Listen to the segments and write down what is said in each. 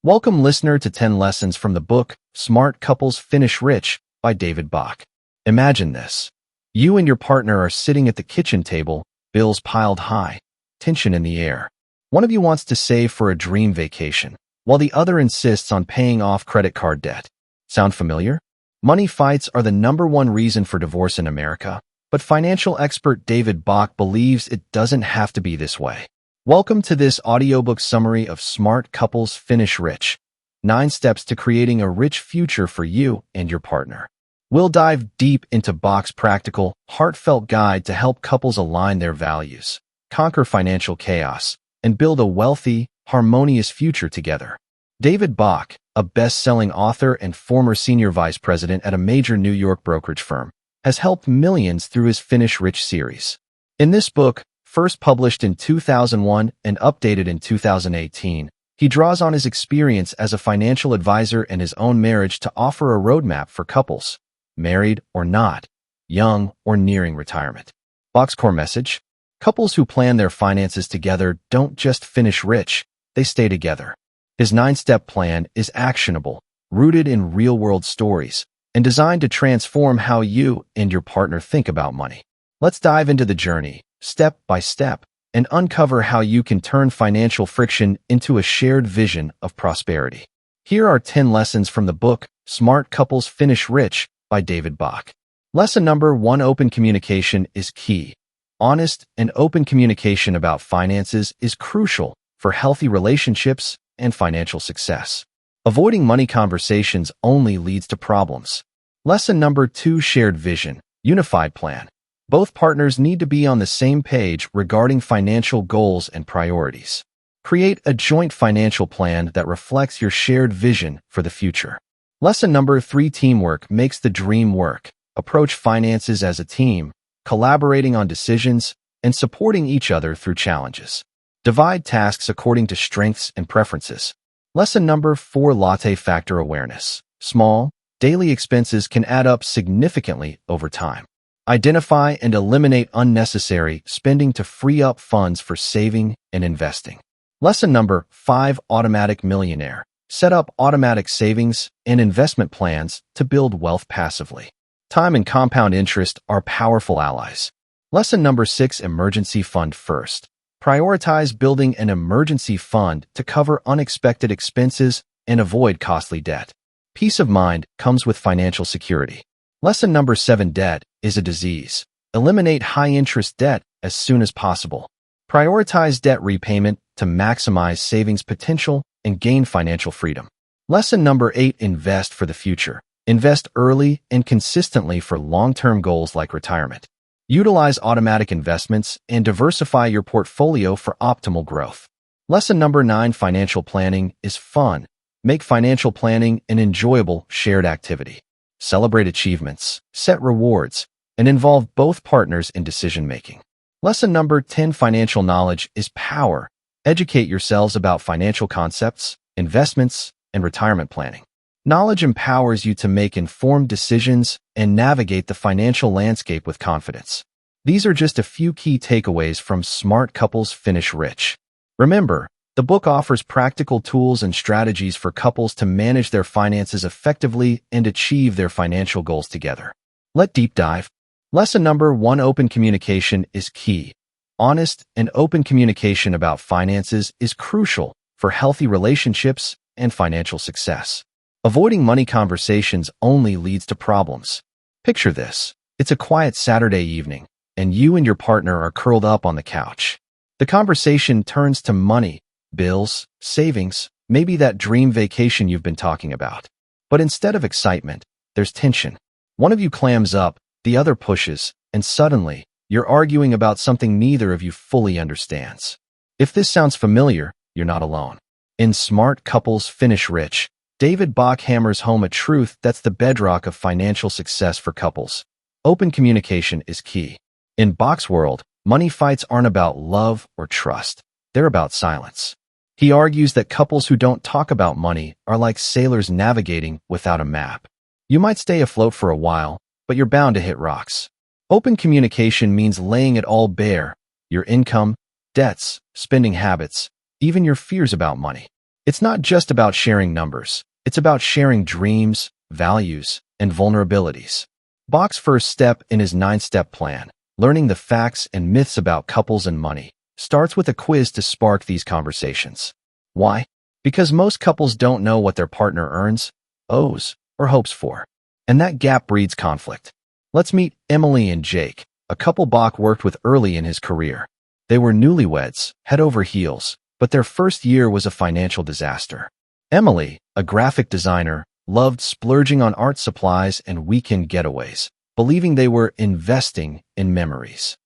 Welcome, listener, to 10 lessons from the book Smart Couples Finish Rich by David Bach. Imagine this. You and your partner are sitting at the kitchen table, bills piled high, tension in the air. One of you wants to save for a dream vacation, while the other insists on paying off credit card debt. Sound familiar? Money fights are the #1 reason for divorce in America, but financial expert David Bach believes it doesn't have to be this way. Welcome to this audiobook summary of Smart Couples Finish Rich, 9 steps to creating a rich future for you and your partner. We'll dive deep into Bach's practical, heartfelt guide to help couples align their values, conquer financial chaos, and build a wealthy, harmonious future together. David Bach, a best-selling author and former senior vice president at a major New York brokerage firm, has helped millions through his Finish Rich series. In this book, first published in 2001 and updated in 2018, he draws on his experience as a financial advisor and his own marriage to offer a roadmap for couples, married or not, young or nearing retirement. Bach's core message: couples who plan their finances together don't just finish rich, they stay together. His 9-step plan is actionable, rooted in real-world stories, and designed to transform how you and your partner think about money. Let's dive into the journey, step by step, and uncover how you can turn financial friction into a shared vision of prosperity. Here are 10 lessons from the book Smart Couples Finish Rich by David Bach. Lesson number 1: open communication is key. Honest and open communication about finances is crucial for healthy relationships and financial success. Avoiding money conversations only leads to problems. Lesson number 2: shared vision, unified plan. Both partners need to be on the same page regarding financial goals and priorities. Create a joint financial plan that reflects your shared vision for the future. Lesson number 3: teamwork makes the dream work. Approach finances as a team, collaborating on decisions and supporting each other through challenges. Divide tasks according to strengths and preferences. Lesson number 4: latte factor awareness. Small, daily expenses can add up significantly over time. Identify and eliminate unnecessary spending to free up funds for saving and investing. Lesson number 5: automatic millionaire. Set up automatic savings and investment plans to build wealth passively. Time and compound interest are powerful allies. Lesson number 6: emergency fund first. Prioritize building an emergency fund to cover unexpected expenses and avoid costly debt. Peace of mind comes with financial security. Lesson number 7: debt is a disease. Eliminate high-interest debt as soon as possible. Prioritize debt repayment to maximize savings potential and gain financial freedom. Lesson number 8: invest for the future. Invest early and consistently for long-term goals like retirement. Utilize automatic investments and diversify your portfolio for optimal growth. Lesson number 9: financial planning is fun. Make financial planning an enjoyable shared activity. Celebrate achievements, set rewards, and involve both partners in decision-making. Lesson number 10: financial knowledge is power. Educate yourselves about financial concepts, investments, and retirement planning. Knowledge empowers you to make informed decisions and navigate the financial landscape with confidence. These are just a few key takeaways from Smart Couples Finish Rich. Remember, the book offers practical tools and strategies for couples to manage their finances effectively and achieve their financial goals together. Let's deep dive. Lesson number 1: open communication is key. Honest and open communication about finances is crucial for healthy relationships and financial success. Avoiding money conversations only leads to problems. Picture this. It's a quiet Saturday evening, and you and your partner are curled up on the couch. The conversation turns to money, bills, savings, maybe that dream vacation you've been talking about. But instead of excitement, there's tension. One of you clams up, the other pushes, and suddenly, you're arguing about something neither of you fully understands. If this sounds familiar, you're not alone. In Smart Couples Finish Rich, David Bach hammers home a truth that's the bedrock of financial success for couples. Open communication is key. In Bach's world, money fights aren't about love or trust. They're about silence. He argues that couples who don't talk about money are like sailors navigating without a map. You might stay afloat for a while, but you're bound to hit rocks. Open communication means laying it all bare: your income, debts, spending habits, even your fears about money. It's not just about sharing numbers. It's about sharing dreams, values, and vulnerabilities. Bach's first step in his 9-step plan, learning the facts and myths about couples and money, starts with a quiz to spark these conversations. Why? Because most couples don't know what their partner earns, owes, or hopes for. And that gap breeds conflict. Let's meet Emily and Jake, a couple Bach worked with early in his career. They were newlyweds, head over heels, but their first year was a financial disaster. Emily, a graphic designer, loved splurging on art supplies and weekend getaways, believing they were investing in memories.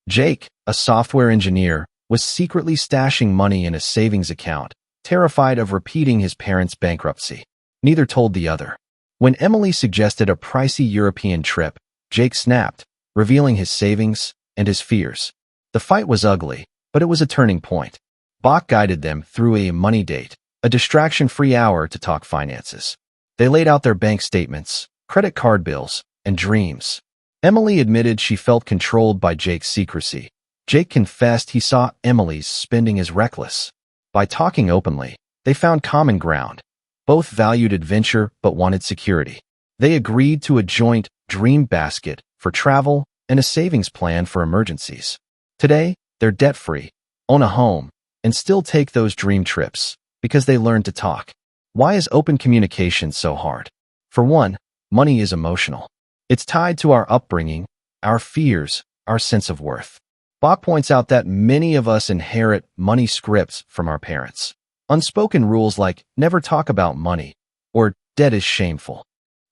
Jake, a software engineer, was secretly stashing money in a savings account, terrified of repeating his parents' bankruptcy. Neither told the other. When Emily suggested a pricey European trip, Jake snapped, revealing his savings and his fears. The fight was ugly, but it was a turning point. Bach guided them through a money date, a distraction-free hour to talk finances. They laid out their bank statements, credit card bills, and dreams. Emily admitted she felt controlled by Jake's secrecy. Jake confessed he saw Emily's spending as reckless. By talking openly, they found common ground. Both valued adventure but wanted security. They agreed to a joint dream basket for travel and a savings plan for emergencies. Today, they're debt-free, own a home, and still take those dream trips because they learned to talk. Why is open communication so hard? For one, money is emotional. It's tied to our upbringing, our fears, our sense of worth. Bach points out that many of us inherit money scripts from our parents. Unspoken rules like never talk about money or debt is shameful.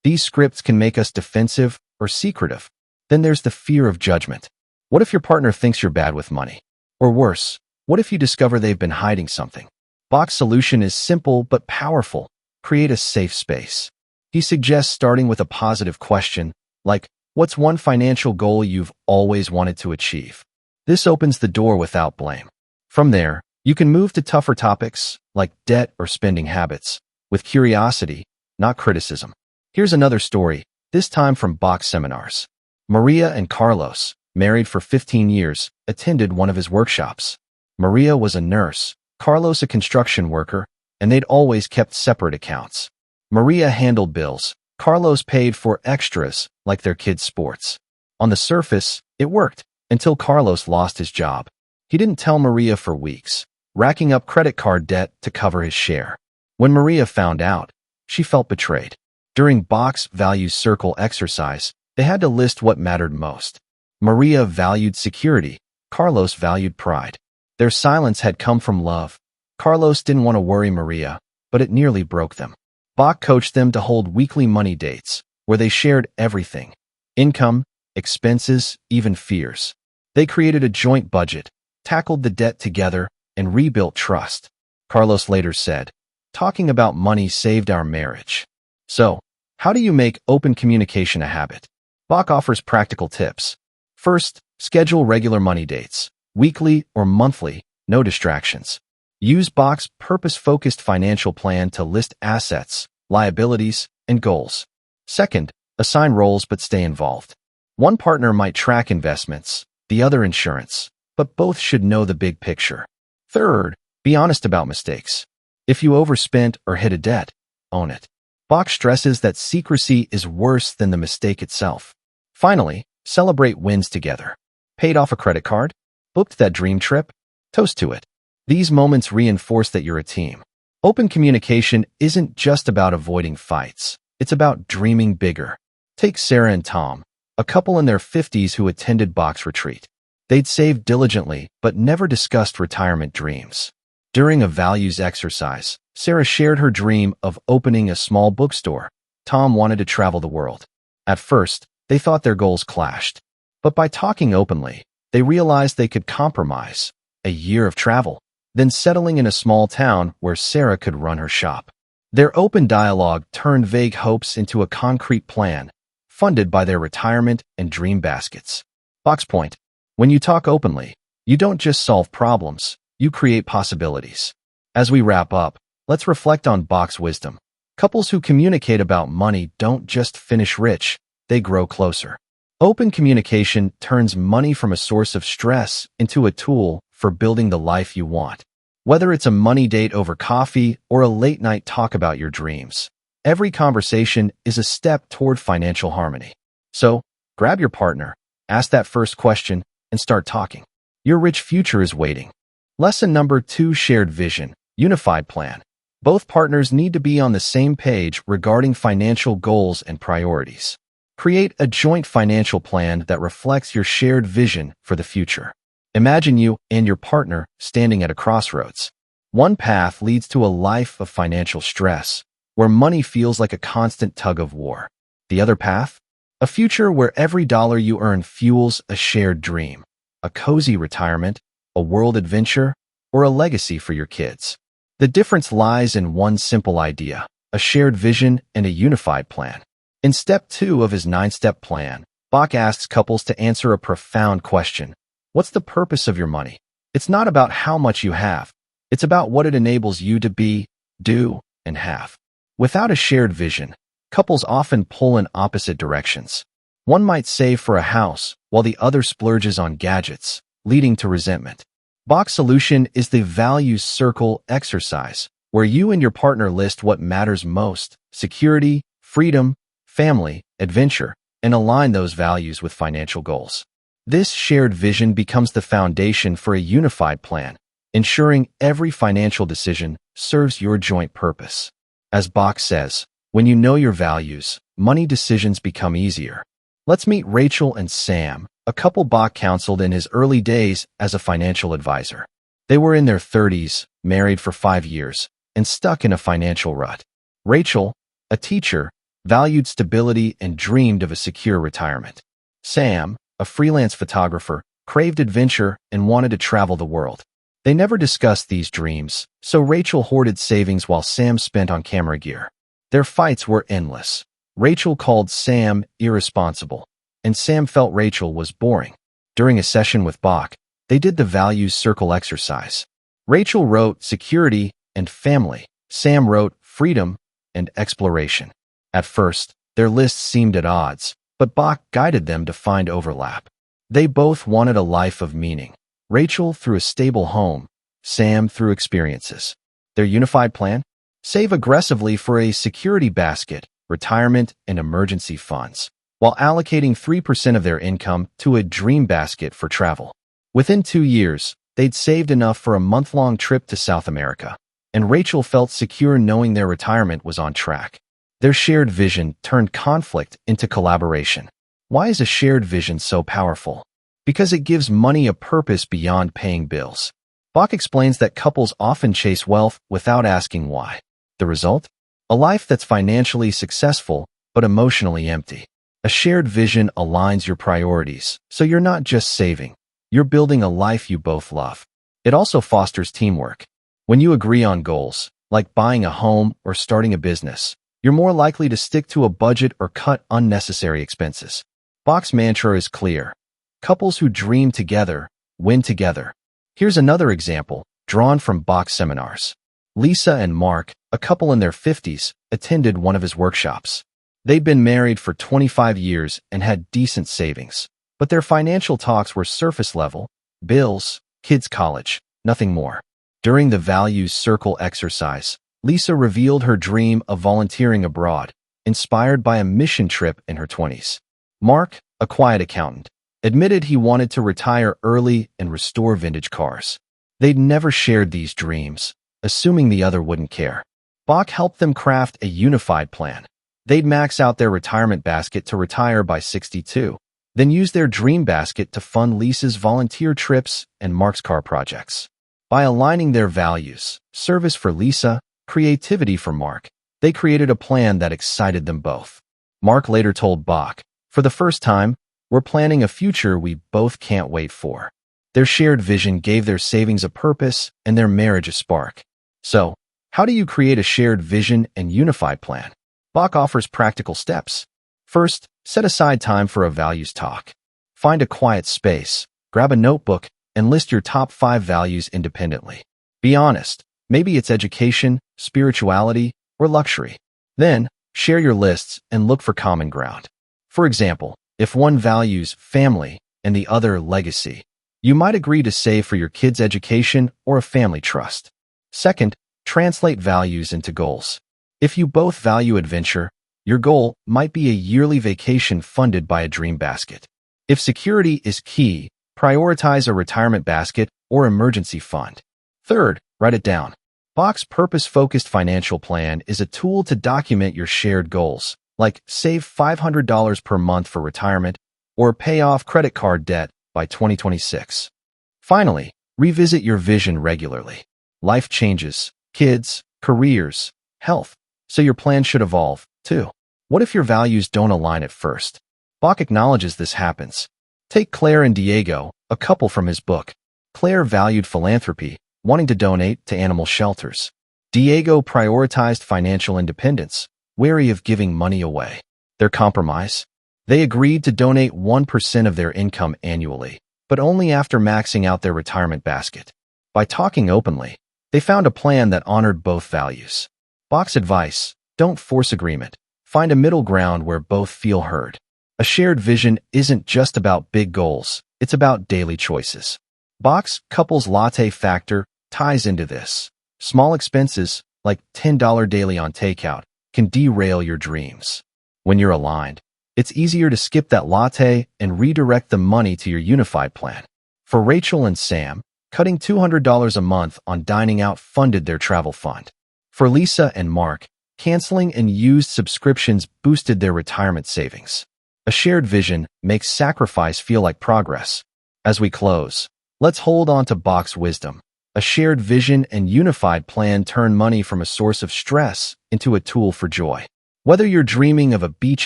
These scripts can make us defensive or secretive. Then there's the fear of judgment. What if your partner thinks you're bad with money? Or worse, what if you discover they've been hiding something? Bach's solution is simple but powerful. Create a safe space. He suggests starting with a positive question, like, what's one financial goal you've always wanted to achieve? This opens the door without blame. From there, you can move to tougher topics, like debt or spending habits, with curiosity, not criticism. Here's another story, this time from Bach's seminars. Maria and Carlos, married for 15 years, attended one of his workshops. Maria was a nurse, Carlos a construction worker, and they'd always kept separate accounts. Maria handled bills. Carlos paid for extras, like their kids' sports. On the surface, it worked, until Carlos lost his job. He didn't tell Maria for weeks, racking up credit card debt to cover his share. When Maria found out, she felt betrayed. During Bach's Values Circle exercise, they had to list what mattered most. Maria valued security. Carlos valued pride. Their silence had come from love. Carlos didn't want to worry Maria, but it nearly broke them. Bach coached them to hold weekly money dates, where they shared everything: income, expenses, even fears. They created a joint budget, tackled the debt together, and rebuilt trust. Carlos later said, "Talking about money saved our marriage." So, how do you make open communication a habit? Bach offers practical tips. First, schedule regular money dates, weekly or monthly, no distractions. Use Bach's purpose-focused financial plan to list assets, liabilities, and goals. Second, assign roles but stay involved. One partner might track investments, the other insurance, but both should know the big picture. Third, be honest about mistakes. If you overspent or hit a debt, own it. Bach stresses that secrecy is worse than the mistake itself. Finally, celebrate wins together. Paid off a credit card? Booked that dream trip? Toast to it. These moments reinforce that you're a team. Open communication isn't just about avoiding fights. It's about dreaming bigger. Take Sarah and Tom, a couple in their 50s who attended Bach's retreat. They'd saved diligently, but never discussed retirement dreams. During a values exercise, Sarah shared her dream of opening a small bookstore. Tom wanted to travel the world. At first, they thought their goals clashed. But by talking openly, they realized they could compromise. A year of travel, then settling in a small town where Sarah could run her shop. Their open dialogue turned vague hopes into a concrete plan, funded by their retirement and dream baskets. Bach's point: when you talk openly, you don't just solve problems, you create possibilities. As we wrap up, let's reflect on Bach's wisdom. Couples who communicate about money don't just finish rich, they grow closer. Open communication turns money from a source of stress into a tool for building the life you want. Whether it's a money date over coffee or a late-night talk about your dreams, every conversation is a step toward financial harmony. So, grab your partner, ask that first question, and start talking. Your rich future is waiting. Lesson number 2: Shared Vision, Unified Plan. Both partners need to be on the same page regarding financial goals and priorities. Create a joint financial plan that reflects your shared vision for the future. Imagine you and your partner standing at a crossroads. One path leads to a life of financial stress, where money feels like a constant tug of war. The other path? A future where every dollar you earn fuels a shared dream, a cozy retirement, a world adventure, or a legacy for your kids. The difference lies in one simple idea: a shared vision and a unified plan. In step 2 of his 9-step plan, Bach asks couples to answer a profound question. What's the purpose of your money? It's not about how much you have. It's about what it enables you to be, do, and have. Without a shared vision, couples often pull in opposite directions. One might save for a house, while the other splurges on gadgets, leading to resentment. Bach's solution is the values circle exercise, where you and your partner list what matters most: security, freedom, family, adventure, and align those values with financial goals. This shared vision becomes the foundation for a unified plan, ensuring every financial decision serves your joint purpose. As Bach says, when you know your values, money decisions become easier. Let's meet Rachel and Sam, a couple Bach counseled in his early days as a financial advisor. They were in their 30s, married for 5 years, and stuck in a financial rut. Rachel, a teacher, valued stability and dreamed of a secure retirement. Sam, a freelance photographer, craved adventure and wanted to travel the world. They never discussed these dreams, so Rachel hoarded savings while Sam spent on camera gear. Their fights were endless. Rachel called Sam irresponsible, and Sam felt Rachel was boring. During a session with Bach, they did the values circle exercise. Rachel wrote security and family. Sam wrote freedom and exploration. At first, their lists seemed at odds, but Bach guided them to find overlap. They both wanted a life of meaning. Rachel through a stable home, Sam through experiences. Their unified plan? Save aggressively for a security basket, retirement, and emergency funds, while allocating 3% of their income to a dream basket for travel. Within 2 years, they'd saved enough for a month-long trip to South America, and Rachel felt secure knowing their retirement was on track. Their shared vision turned conflict into collaboration. Why is a shared vision so powerful? Because it gives money a purpose beyond paying bills. Bach explains that couples often chase wealth without asking why. The result? A life that's financially successful, but emotionally empty. A shared vision aligns your priorities, so you're not just saving. You're building a life you both love. It also fosters teamwork. When you agree on goals, like buying a home or starting a business, you're more likely to stick to a budget or cut unnecessary expenses. Bach's mantra is clear. Couples who dream together win together. Here's another example, drawn from Bach's seminars. Lisa and Mark, a couple in their 50s, attended one of his workshops. They'd been married for 25 years and had decent savings, but their financial talks were surface level: bills, kids' college, nothing more. During the values circle exercise, Lisa revealed her dream of volunteering abroad, inspired by a mission trip in her 20s. Mark, a quiet accountant, admitted he wanted to retire early and restore vintage cars. They'd never shared these dreams, assuming the other wouldn't care. Bach helped them craft a unified plan. They'd max out their retirement basket to retire by 62, then use their dream basket to fund Lisa's volunteer trips and Mark's car projects. By aligning their values, service for Lisa, creativity for Mark, they created a plan that excited them both. Mark later told Bach, "For the first time, we're planning a future we both can't wait for." Their shared vision gave their savings a purpose and their marriage a spark. So, how do you create a shared vision and unified plan? Bach offers practical steps. First, set aside time for a values talk. Find a quiet space, grab a notebook, and list your top 5 values independently. Be honest. Maybe it's education, spirituality, or luxury. Then, share your lists and look for common ground. For example, if one values family and the other legacy, you might agree to save for your kids' education or a family trust. Second, translate values into goals. If you both value adventure, your goal might be a yearly vacation funded by a dream basket. If security is key, prioritize a retirement basket or emergency fund. Third, write it down. Bach's purpose-focused financial plan is a tool to document your shared goals, like save $500 per month for retirement or pay off credit card debt by 2026. Finally, revisit your vision regularly. Life changes, kids, careers, health, so your plan should evolve, too. What if your values don't align at first? Bach acknowledges this happens. Take Claire and Diego, a couple from his book. Claire valued philanthropy, wanting to donate to animal shelters. Diego prioritized financial independence, wary of giving money away. Their compromise? They agreed to donate 1% of their income annually, but only after maxing out their retirement basket. By talking openly, they found a plan that honored both values. Bach's advice: don't force agreement. Find a middle ground where both feel heard. A shared vision isn't just about big goals, it's about daily choices. Bach's couples latte factor ties into this. Small expenses, like $10 daily on takeout, can derail your dreams. When you're aligned, it's easier to skip that latte and redirect the money to your unified plan. For Rachel and Sam, cutting $200 a month on dining out funded their travel fund. For Lisa and Mark, canceling unused subscriptions boosted their retirement savings. A shared vision makes sacrifice feel like progress. As we close, let's hold on to Bach's wisdom. A shared vision and unified plan turn money from a source of stress into a tool for joy. Whether you're dreaming of a beach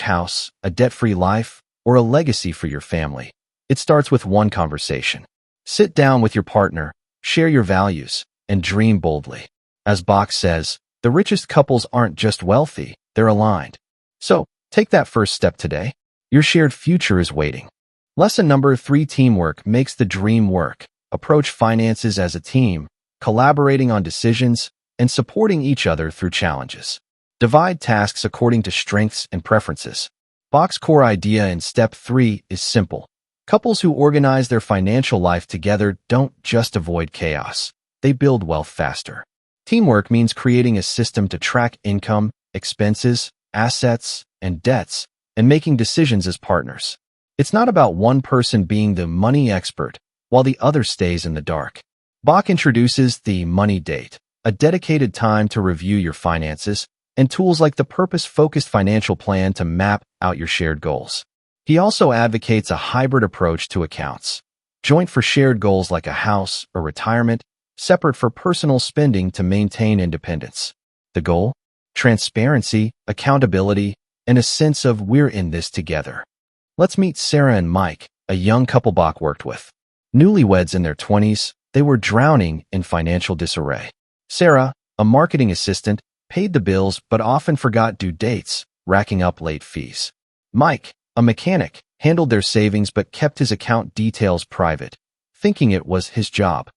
house, a debt-free life, or a legacy for your family, it starts with one conversation. Sit down with your partner, share your values, and dream boldly. As Bach says, the richest couples aren't just wealthy, they're aligned. So, take that first step today. Your shared future is waiting. Lesson number 3: teamwork makes the dream work. Approach finances as a team, collaborating on decisions, and supporting each other through challenges. Divide tasks according to strengths and preferences. Bach's core idea in step 3 is simple. Couples who organize their financial life together don't just avoid chaos, they build wealth faster. Teamwork means creating a system to track income, expenses, assets, and debts, and making decisions as partners. It's not about one person being the money expert while the other stays in the dark. Bach introduces the money date, a dedicated time to review your finances, and tools like the purpose-focused financial plan to map out your shared goals. He also advocates a hybrid approach to accounts, joint for shared goals like a house or retirement, separate for personal spending to maintain independence. The goal? Transparency, accountability, and a sense of we're in this together. Let's meet Sarah and Mike, a young couple Bach worked with. Newlyweds in their 20s, they were drowning in financial disarray. Sarah, a marketing assistant, paid the bills but often forgot due dates, racking up late fees. Mike, a mechanic, handled their savings but kept his account details private, thinking it was his job.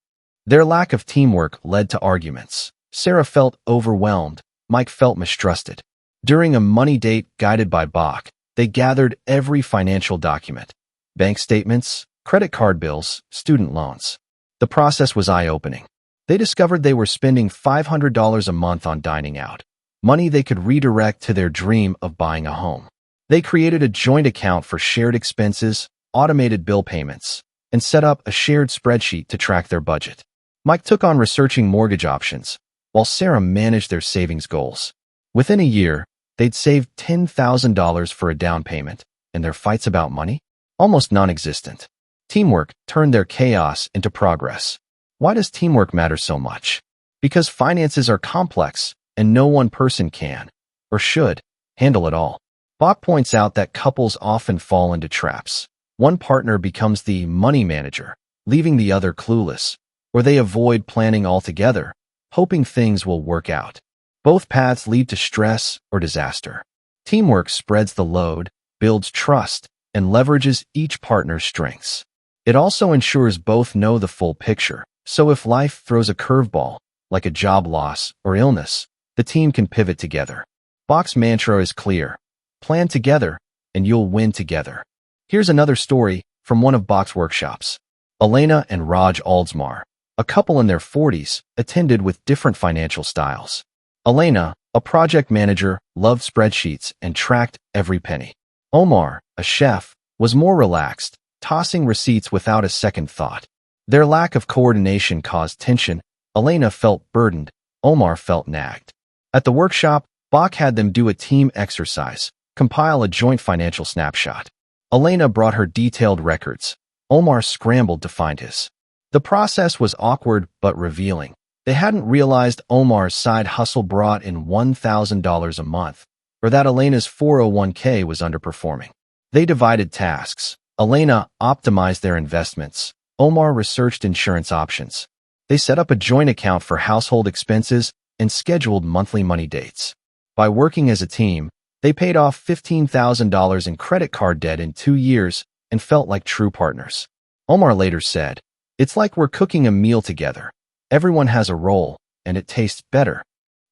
Their lack of teamwork led to arguments. Sarah felt overwhelmed. Mike felt mistrusted. During a money date guided by Bach, they gathered every financial document: bank statements, credit card bills, student loans. The process was eye-opening. They discovered they were spending $500 a month on dining out, money they could redirect to their dream of buying a home. They created a joint account for shared expenses, automated bill payments, and set up a shared spreadsheet to track their budget. Mike took on researching mortgage options, while Sarah managed their savings goals. Within a year, they'd saved $10,000 for a down payment, and their fights about money? Almost non-existent. Teamwork turned their chaos into progress. Why does teamwork matter so much? Because finances are complex, and no one person can, or should, handle it all. Bach points out that couples often fall into traps. One partner becomes the money manager, leaving the other clueless, or they avoid planning altogether, hoping things will work out. Both paths lead to stress or disaster. Teamwork spreads the load, builds trust, and leverages each partner's strengths. It also ensures both know the full picture, so if life throws a curveball, like a job loss or illness, the team can pivot together. Bach's mantra is clear: plan together, and you'll win together. Here's another story from one of Bach's workshops. Elena and Raj Aldsmar, A couple in their 40s, attended with different financial styles. Elena, a project manager, loved spreadsheets and tracked every penny. Omar, a chef, was more relaxed, tossing receipts without a second thought. Their lack of coordination caused tension. Elena felt burdened. Omar felt nagged. At the workshop, Bach had them do a team exercise, compile a joint financial snapshot. Elena brought her detailed records. Omar scrambled to find his. The process was awkward but revealing. They hadn't realized Omar's side hustle brought in $1,000 a month, or that Elena's 401k was underperforming. They divided tasks. Elena optimized their investments. Omar researched insurance options. They set up a joint account for household expenses and scheduled monthly money dates. By working as a team, they paid off $15,000 in credit card debt in 2 years and felt like true partners. Omar later said, "It's like we're cooking a meal together. Everyone has a role, and it tastes better."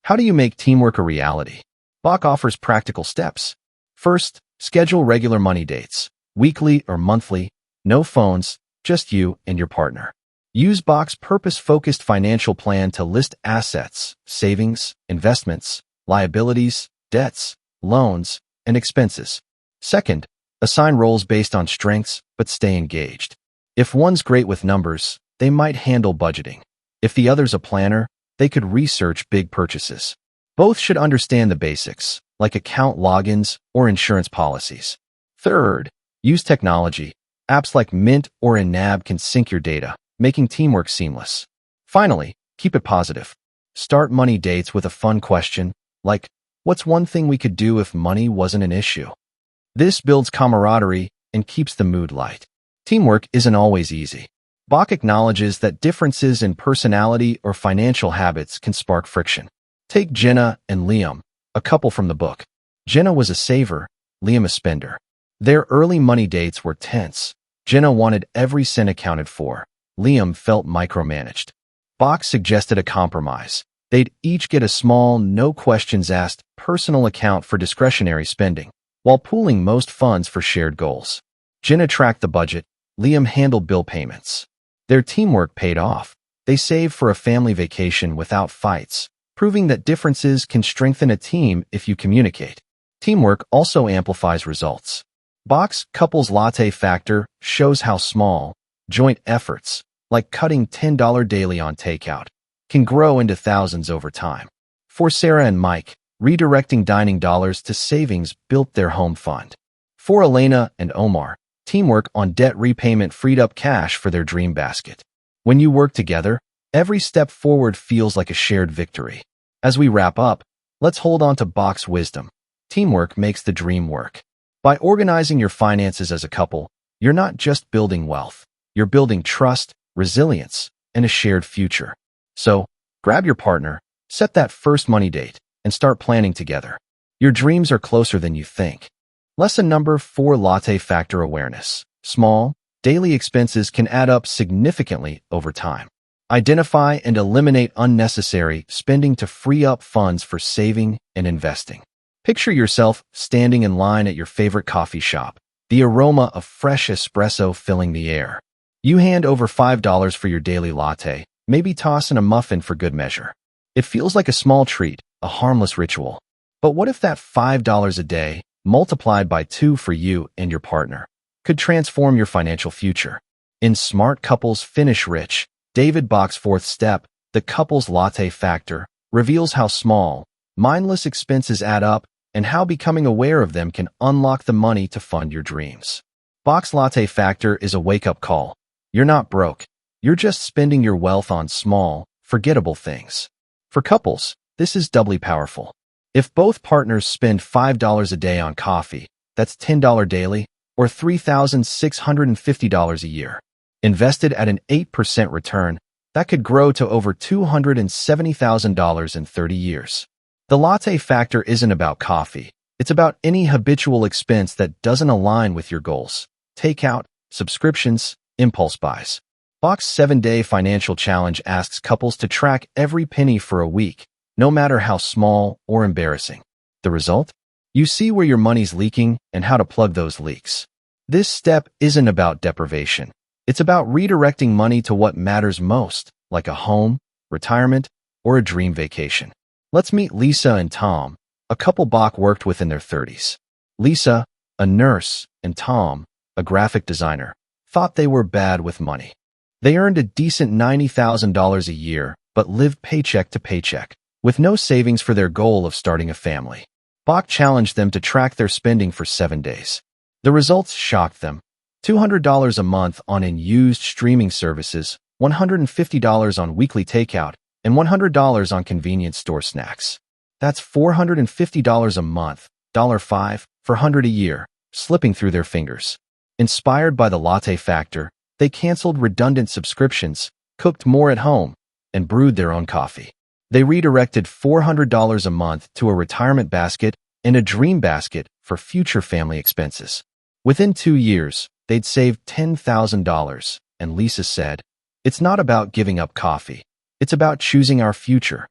How do you make teamwork a reality? Bach offers practical steps. First, schedule regular money dates, weekly or monthly, no phones, just you and your partner. Use Bach's purpose-focused financial plan to list assets, savings, investments, liabilities, debts, loans, and expenses. Second, assign roles based on strengths, but stay engaged. If one's great with numbers, they might handle budgeting. If the other's a planner, they could research big purchases. Both should understand the basics, like account logins or insurance policies. Third, use technology. Apps like Mint or Inab can sync your data, making teamwork seamless. Finally, keep it positive. Start money dates with a fun question, like, what's one thing we could do if money wasn't an issue? This builds camaraderie and keeps the mood light. Teamwork isn't always easy. Bach acknowledges that differences in personality or financial habits can spark friction. Take Jenna and Liam, a couple from the book. Jenna was a saver, Liam a spender. Their early money dates were tense. Jenna wanted every cent accounted for. Liam felt micromanaged. Bach suggested a compromise. They'd each get a small, no-questions-asked, personal account for discretionary spending, while pooling most funds for shared goals. Jenna tracked the budget. Liam handled bill payments. Their teamwork paid off. They saved for a family vacation without fights, proving that differences can strengthen a team if you communicate. Teamwork also amplifies results. Bach's couples latte factor shows how small, joint efforts, like cutting $10 daily on takeout, can grow into thousands over time. For Sarah and Mike, redirecting dining dollars to savings built their home fund. For Elena and Omar, teamwork on debt repayment freed up cash for their dream basket. When you work together, every step forward feels like a shared victory. As we wrap up, let's hold on to Bach's wisdom. Teamwork makes the dream work. By organizing your finances as a couple, you're not just building wealth. You're building trust, resilience, and a shared future. So, grab your partner, set that first money date, and start planning together. Your dreams are closer than you think. Lesson number 4: Latte factor awareness. Small, daily expenses can add up significantly over time. Identify and eliminate unnecessary spending to free up funds for saving and investing. Picture yourself standing in line at your favorite coffee shop, the aroma of fresh espresso filling the air. You hand over $5 for your daily latte, maybe toss in a muffin for good measure. It feels like a small treat, a harmless ritual. But what if that $5 a day, multiplied by 2 for you and your partner, could transform your financial future? In Smart Couples Finish Rich, David Bach's fourth step, the couple's latte factor, reveals how small, mindless expenses add up and how becoming aware of them can unlock the money to fund your dreams. Bach's latte factor is a wake-up call. You're not broke. You're just spending your wealth on small, forgettable things. For couples, this is doubly powerful. If both partners spend $5 a day on coffee, that's $10 daily, or $3,650 a year. Invested at an 8% return, that could grow to over $270,000 in 30 years. The latte factor isn't about coffee. It's about any habitual expense that doesn't align with your goals. Takeout, subscriptions, impulse buys. Bach's 7-day financial challenge asks couples to track every penny for a week, no matter how small or embarrassing. The result? You see where your money's leaking and how to plug those leaks. This step isn't about deprivation. It's about redirecting money to what matters most, like a home, retirement, or a dream vacation. Let's meet Lisa and Tom, a couple Bach worked with in their 30s. Lisa, a nurse, and Tom, a graphic designer, thought they were bad with money. They earned a decent $90,000 a year, but lived paycheck to paycheck, with no savings for their goal of starting a family. Bach challenged them to track their spending for 7 days. The results shocked them. $200 a month on in-used streaming services, $150 on weekly takeout, and $100 on convenience store snacks. That's $450 a month, $5 for $100 a year, slipping through their fingers. Inspired by the latte factor, they canceled redundant subscriptions, cooked more at home, and brewed their own coffee. They redirected $400 a month to a retirement basket and a dream basket for future family expenses. Within 2 years, they'd saved $10,000, and Lisa said, "It's not about giving up coffee. It's about choosing our future."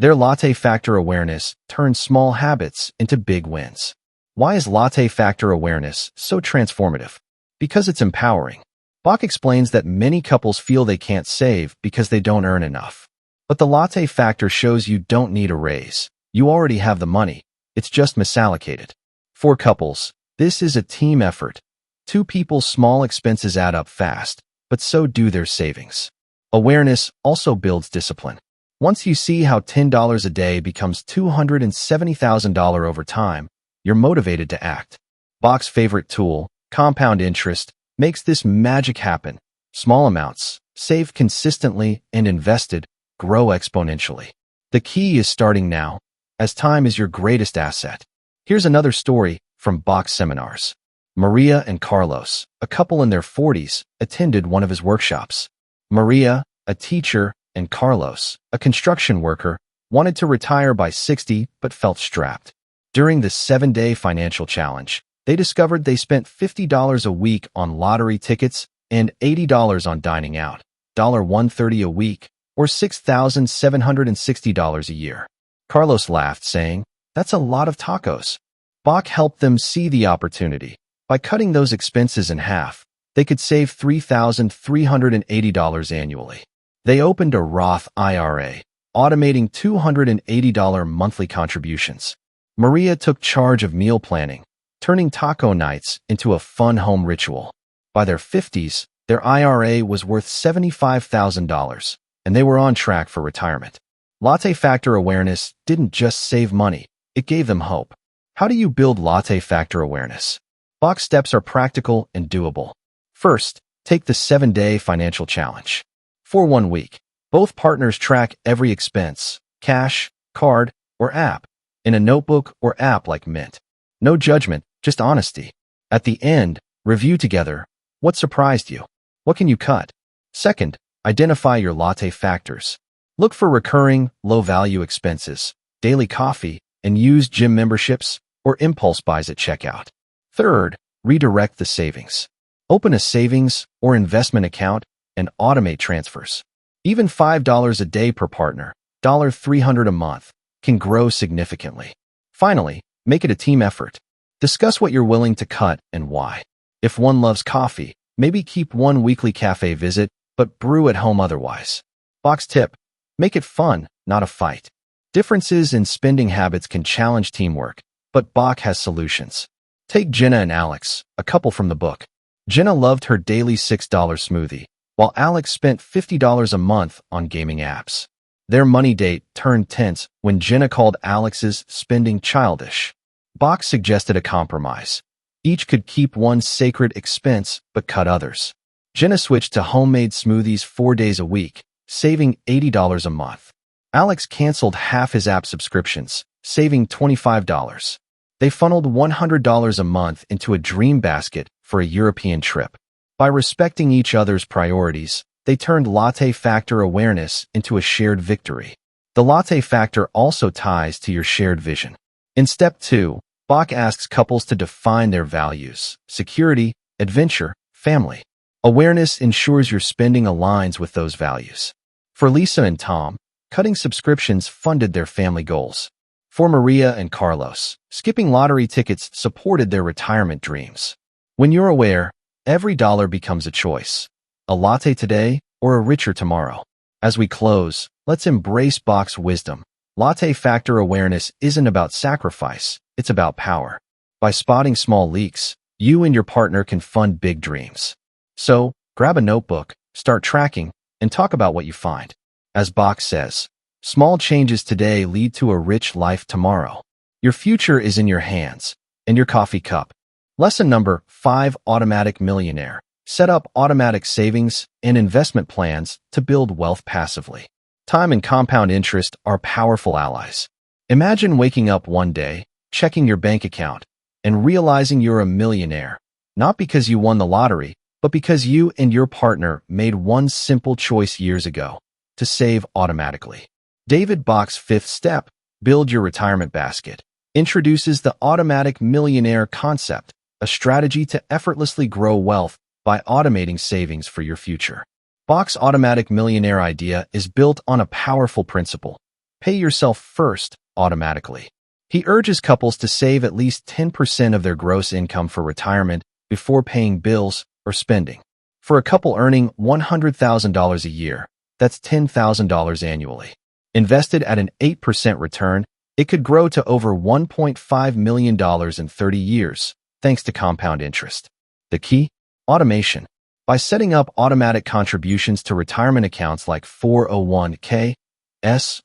Their latte factor awareness turned small habits into big wins. Why is latte factor awareness so transformative? Because it's empowering. Bach explains that many couples feel they can't save because they don't earn enough. But the latte factor shows you don't need a raise. You already have the money. It's just misallocated. For couples, this is a team effort. 2 people's small expenses add up fast, but so do their savings. Awareness also builds discipline. Once you see how $10 a day becomes $270,000 over time, you're motivated to act. Bach's favorite tool, compound interest, makes this magic happen. Small amounts, saved consistently and invested, grow exponentially. The key is starting now, as time is your greatest asset. Here's another story from Bach's seminars. Maria and Carlos, a couple in their 40s, attended one of his workshops. Maria, a teacher, and Carlos, a construction worker, wanted to retire by 60 but felt strapped. During the 7-day financial challenge, they discovered they spent $50 a week on lottery tickets and $80 on dining out, $130 a week, or $6,760 a year. Carlos laughed, saying, "That's a lot of tacos." Bach helped them see the opportunity. By cutting those expenses in half, they could save $3,380 annually. They opened a Roth IRA, automating $280 monthly contributions. Maria took charge of meal planning, turning taco nights into a fun home ritual. By their 50s, their IRA was worth $75,000, and they were on track for retirement. Latte factor awareness didn't just save money, it gave them hope. How do you build latte factor awareness? Bach's steps are practical and doable. First, take the 7-day financial challenge. For 1 week, both partners track every expense, cash, card, or app, in a notebook or app like Mint. No judgment, just honesty. At the end, review together. What surprised you? What can you cut? Second, identify your latte factors. Look for recurring, low-value expenses, daily coffee, and used gym memberships, or impulse buys at checkout. Third, redirect the savings. Open a savings or investment account and automate transfers. Even $5 a day per partner, $300 a month, can grow significantly. Finally, make it a team effort. Discuss what you're willing to cut and why. If one loves coffee, maybe keep one weekly cafe visit, but brew at home otherwise. Bach's tip: make it fun, not a fight. Differences in spending habits can challenge teamwork, but Bach has solutions. Take Jenna and Alex, a couple from the book. Jenna loved her daily $6 smoothie, while Alex spent $50 a month on gaming apps. Their money date turned tense when Jenna called Alex's spending childish. Bach suggested a compromise. Each could keep one sacred expense but cut others. Jenna switched to homemade smoothies 4 days a week, saving $80 a month. Alex canceled half his app subscriptions, saving $25. They funneled $100 a month into a dream basket for a European trip. By respecting each other's priorities, they turned latte factor awareness into a shared victory. The latte factor also ties to your shared vision. In step 2, Bach asks couples to define their values: security, adventure, family. Awareness ensures your spending aligns with those values. For Lisa and Tom, cutting subscriptions funded their family goals. For Maria and Carlos, skipping lottery tickets supported their retirement dreams. When you're aware, every dollar becomes a choice: a latte today or a richer tomorrow. As we close, let's embrace Bach's wisdom. Latte factor awareness isn't about sacrifice, it's about power. By spotting small leaks, you and your partner can fund big dreams. So, grab a notebook, start tracking, and talk about what you find. As Bach says, small changes today lead to a rich life tomorrow. Your future is in your hands, in your coffee cup. Lesson number 5: Automatic Millionaire. Set up automatic savings and investment plans to build wealth passively. Time and compound interest are powerful allies. Imagine waking up one day, checking your bank account, and realizing you're a millionaire, not because you won the lottery, but because you and your partner made one simple choice years ago: to save automatically. David Bach's fifth step, build your retirement basket, introduces the automatic millionaire concept, a strategy to effortlessly grow wealth by automating savings for your future. Bach's automatic millionaire idea is built on a powerful principle: pay yourself first, automatically. He urges couples to save at least 10% of their gross income for retirement before paying bills or spending. For a couple earning $100,000 a year, that's $10,000 annually. Invested at an 8% return, it could grow to over $1.5 million in 30 years, thanks to compound interest. The key? Automation. By setting up automatic contributions to retirement accounts like 401(k),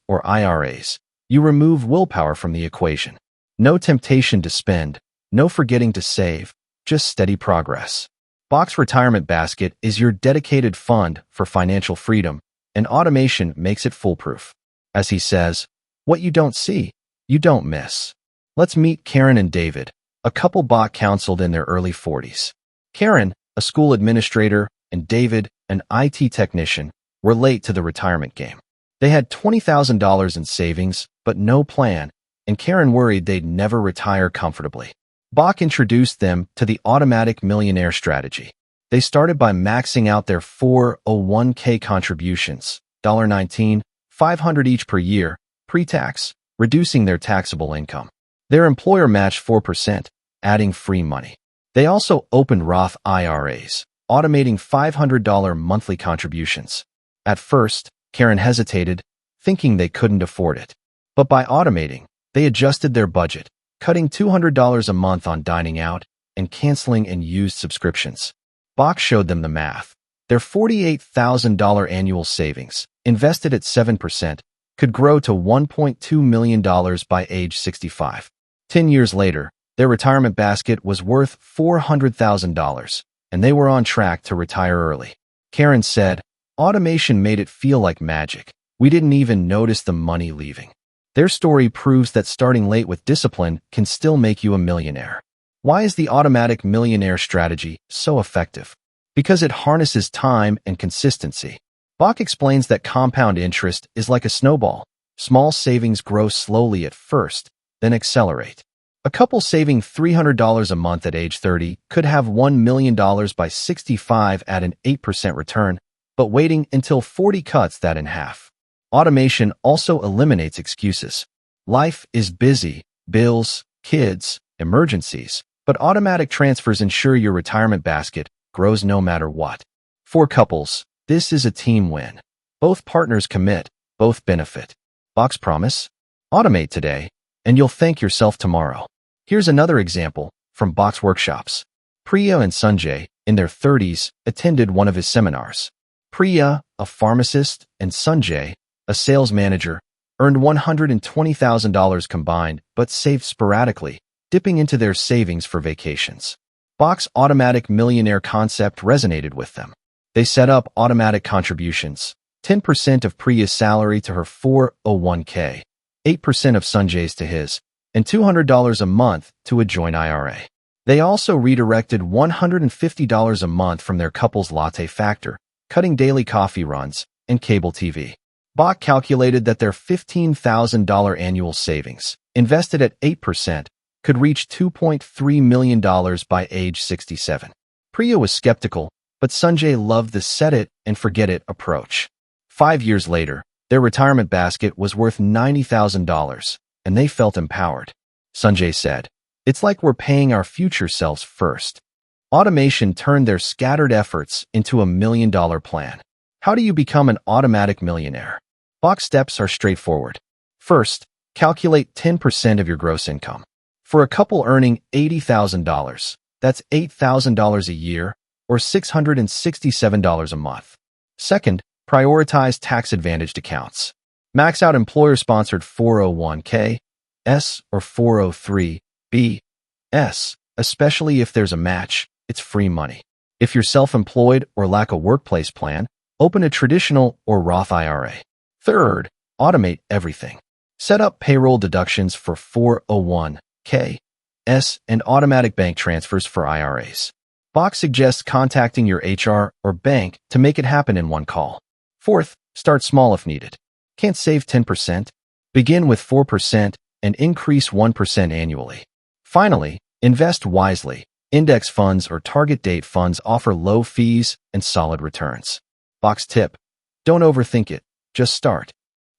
or IRAs, you remove willpower from the equation. No temptation to spend, no forgetting to save, just steady progress. Bach's retirement basket is your dedicated fund for financial freedom, and automation makes it foolproof. As he says, what you don't see, you don't miss. Let's meet Karen and David, a couple Bach counseled in their early 40s. Karen, a school administrator, and David, an IT technician, were late to the retirement game. They had $20,000 in savings, but no plan, and Karen worried they'd never retire comfortably. Bach introduced them to the automatic millionaire strategy. They started by maxing out their 401(k) contributions, $19, $500 each per year, pre-tax, reducing their taxable income. Their employer matched 4%, adding free money. They also opened Roth IRAs, automating $500 monthly contributions. At first, Karen hesitated, thinking they couldn't afford it. But by automating, they adjusted their budget, cutting $200 a month on dining out and canceling unused subscriptions. Bach showed them the math. Their $48,000 annual savings, invested at 7%, could grow to $1.2 million by age 65. 10 years later, their retirement basket was worth $400,000, and they were on track to retire early. Karen said, automation made it feel like magic. We didn't even notice the money leaving. Their story proves that starting late with discipline can still make you a millionaire. Why is the automatic millionaire strategy so effective? Because it harnesses time and consistency. Bach explains that compound interest is like a snowball. Small savings grow slowly at first, then accelerate. A couple saving $300 a month at age 30 could have $1 million by 65 at an 8% return, but waiting until 40 cuts that in half. Automation also eliminates excuses. Life is busy, bills, kids, emergencies, but automatic transfers ensure your retirement basket grows no matter what. For couples, this is a team win. Both partners commit, both benefit. Bach's promise? Automate today, and you'll thank yourself tomorrow. Here's another example from Bach's workshops. Priya and Sanjay, in their 30s, attended one of his seminars. Priya, a pharmacist, and Sanjay, a sales manager, earned $120,000 combined but saved sporadically, dipping into their savings for vacations. Bach's automatic millionaire concept resonated with them. They set up automatic contributions, 10% of Priya's salary to her 401(k), 8% of Sanjay's to his, and $200 a month to a joint IRA. They also redirected $150 a month from their couple's latte factor, cutting daily coffee runs and cable TV. Bach calculated that their $15,000 annual savings, invested at 8%, could reach $2.3 million by age 67. Priya was skeptical, but Sanjay loved the set-it-and-forget-it approach. 5 years later, their retirement basket was worth $90,000, and they felt empowered. Sanjay said, "It's like we're paying our future selves first." Automation turned their scattered efforts into $1 million plan. How do you become an automatic millionaire? Bach's steps are straightforward. First, calculate 10% of your gross income. For a couple earning $80,000, that's $8,000 a year or $667 a month. Second, prioritize tax-advantaged accounts. Max out employer-sponsored 401(k)s or 403(b)s, especially if there's a match. It's free money. If you're self-employed or lack a workplace plan, open a traditional or Roth IRA. Third, automate everything. Set up payroll deductions for 401(k)s and automatic bank transfers for IRAs. Bach suggests contacting your HR or bank to make it happen in one call. Fourth, start small if needed. Can't save 10%? Begin with 4% and increase 1% annually. Finally, invest wisely. Index funds or target date funds offer low fees and solid returns. Bach's tip: don't overthink it, just start.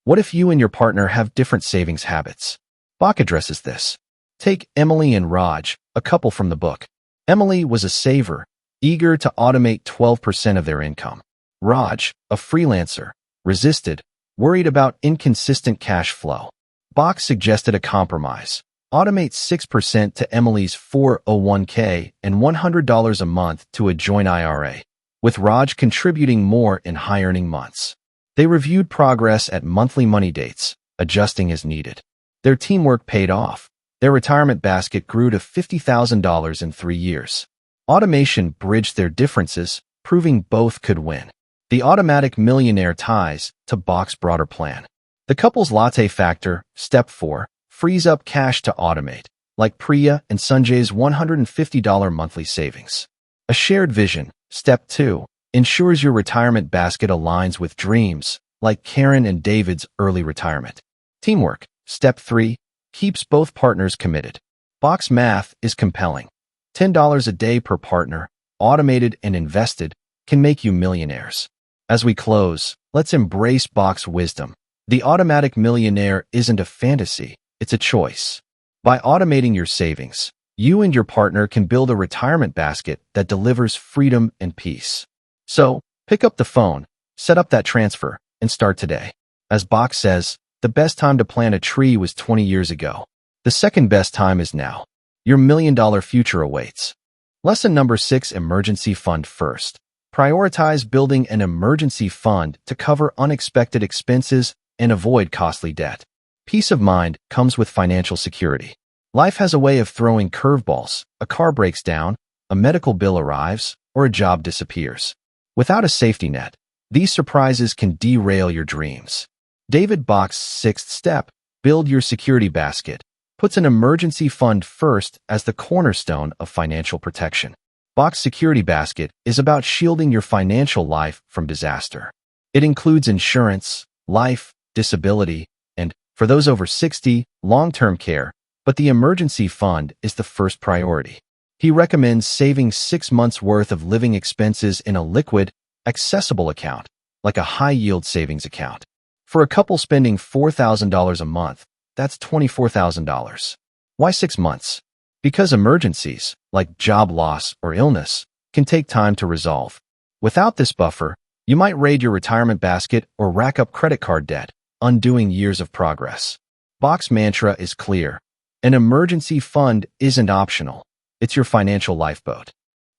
What if you and your partner have different savings habits? Bach addresses this. Take Emily and Raj, a couple from the book. Emily was a saver, eager to automate 12% of their income. Raj, a freelancer, resisted, worried about inconsistent cash flow. Bach suggested a compromise. Automate 6% to Emily's 401(k) and $100 a month to a joint IRA, with Raj contributing more in high-earning months. They reviewed progress at monthly money dates, adjusting as needed. Their teamwork paid off. Their retirement basket grew to $50,000 in 3 years. Automation bridged their differences, proving both could win. The automatic millionaire ties to Bach's broader plan. The couple's latte factor, step 4, frees up cash to automate, like Priya and Sanjay's $150 monthly savings. A shared vision, step 2, ensures your retirement basket aligns with dreams, like Karen and David's early retirement. Teamwork, step 3, keeps both partners committed. Bach's math is compelling. $10 a day per partner, automated and invested, can make you millionaires. As we close, let's embrace Bach's wisdom. The automatic millionaire isn't a fantasy, it's a choice. By automating your savings, you and your partner can build a retirement basket that delivers freedom and peace. So, pick up the phone, set up that transfer, and start today. As Bach says, the best time to plant a tree was 20 years ago. The second best time is now. Your million-dollar future awaits. Lesson number 6: Emergency Fund First. Prioritize building an emergency fund to cover unexpected expenses and avoid costly debt. Peace of mind comes with financial security. Life has a way of throwing curveballs. A car breaks down, a medical bill arrives, or a job disappears. Without a safety net, these surprises can derail your dreams. David Bach's 6th step, build your security basket, puts an emergency fund first as the cornerstone of financial protection. Bach's security basket is about shielding your financial life from disaster. It includes insurance, life, disability, and, for those over 60, long-term care, but the emergency fund is the first priority. He recommends saving 6 months' worth of living expenses in a liquid, accessible account, like a high-yield savings account. For a couple spending $4,000 a month, that's $24,000. Why 6 months? Because emergencies, like job loss or illness, can take time to resolve. Without this buffer, you might raid your retirement basket or rack up credit card debt, undoing years of progress. Bach's mantra is clear. An emergency fund isn't optional. It's your financial lifeboat.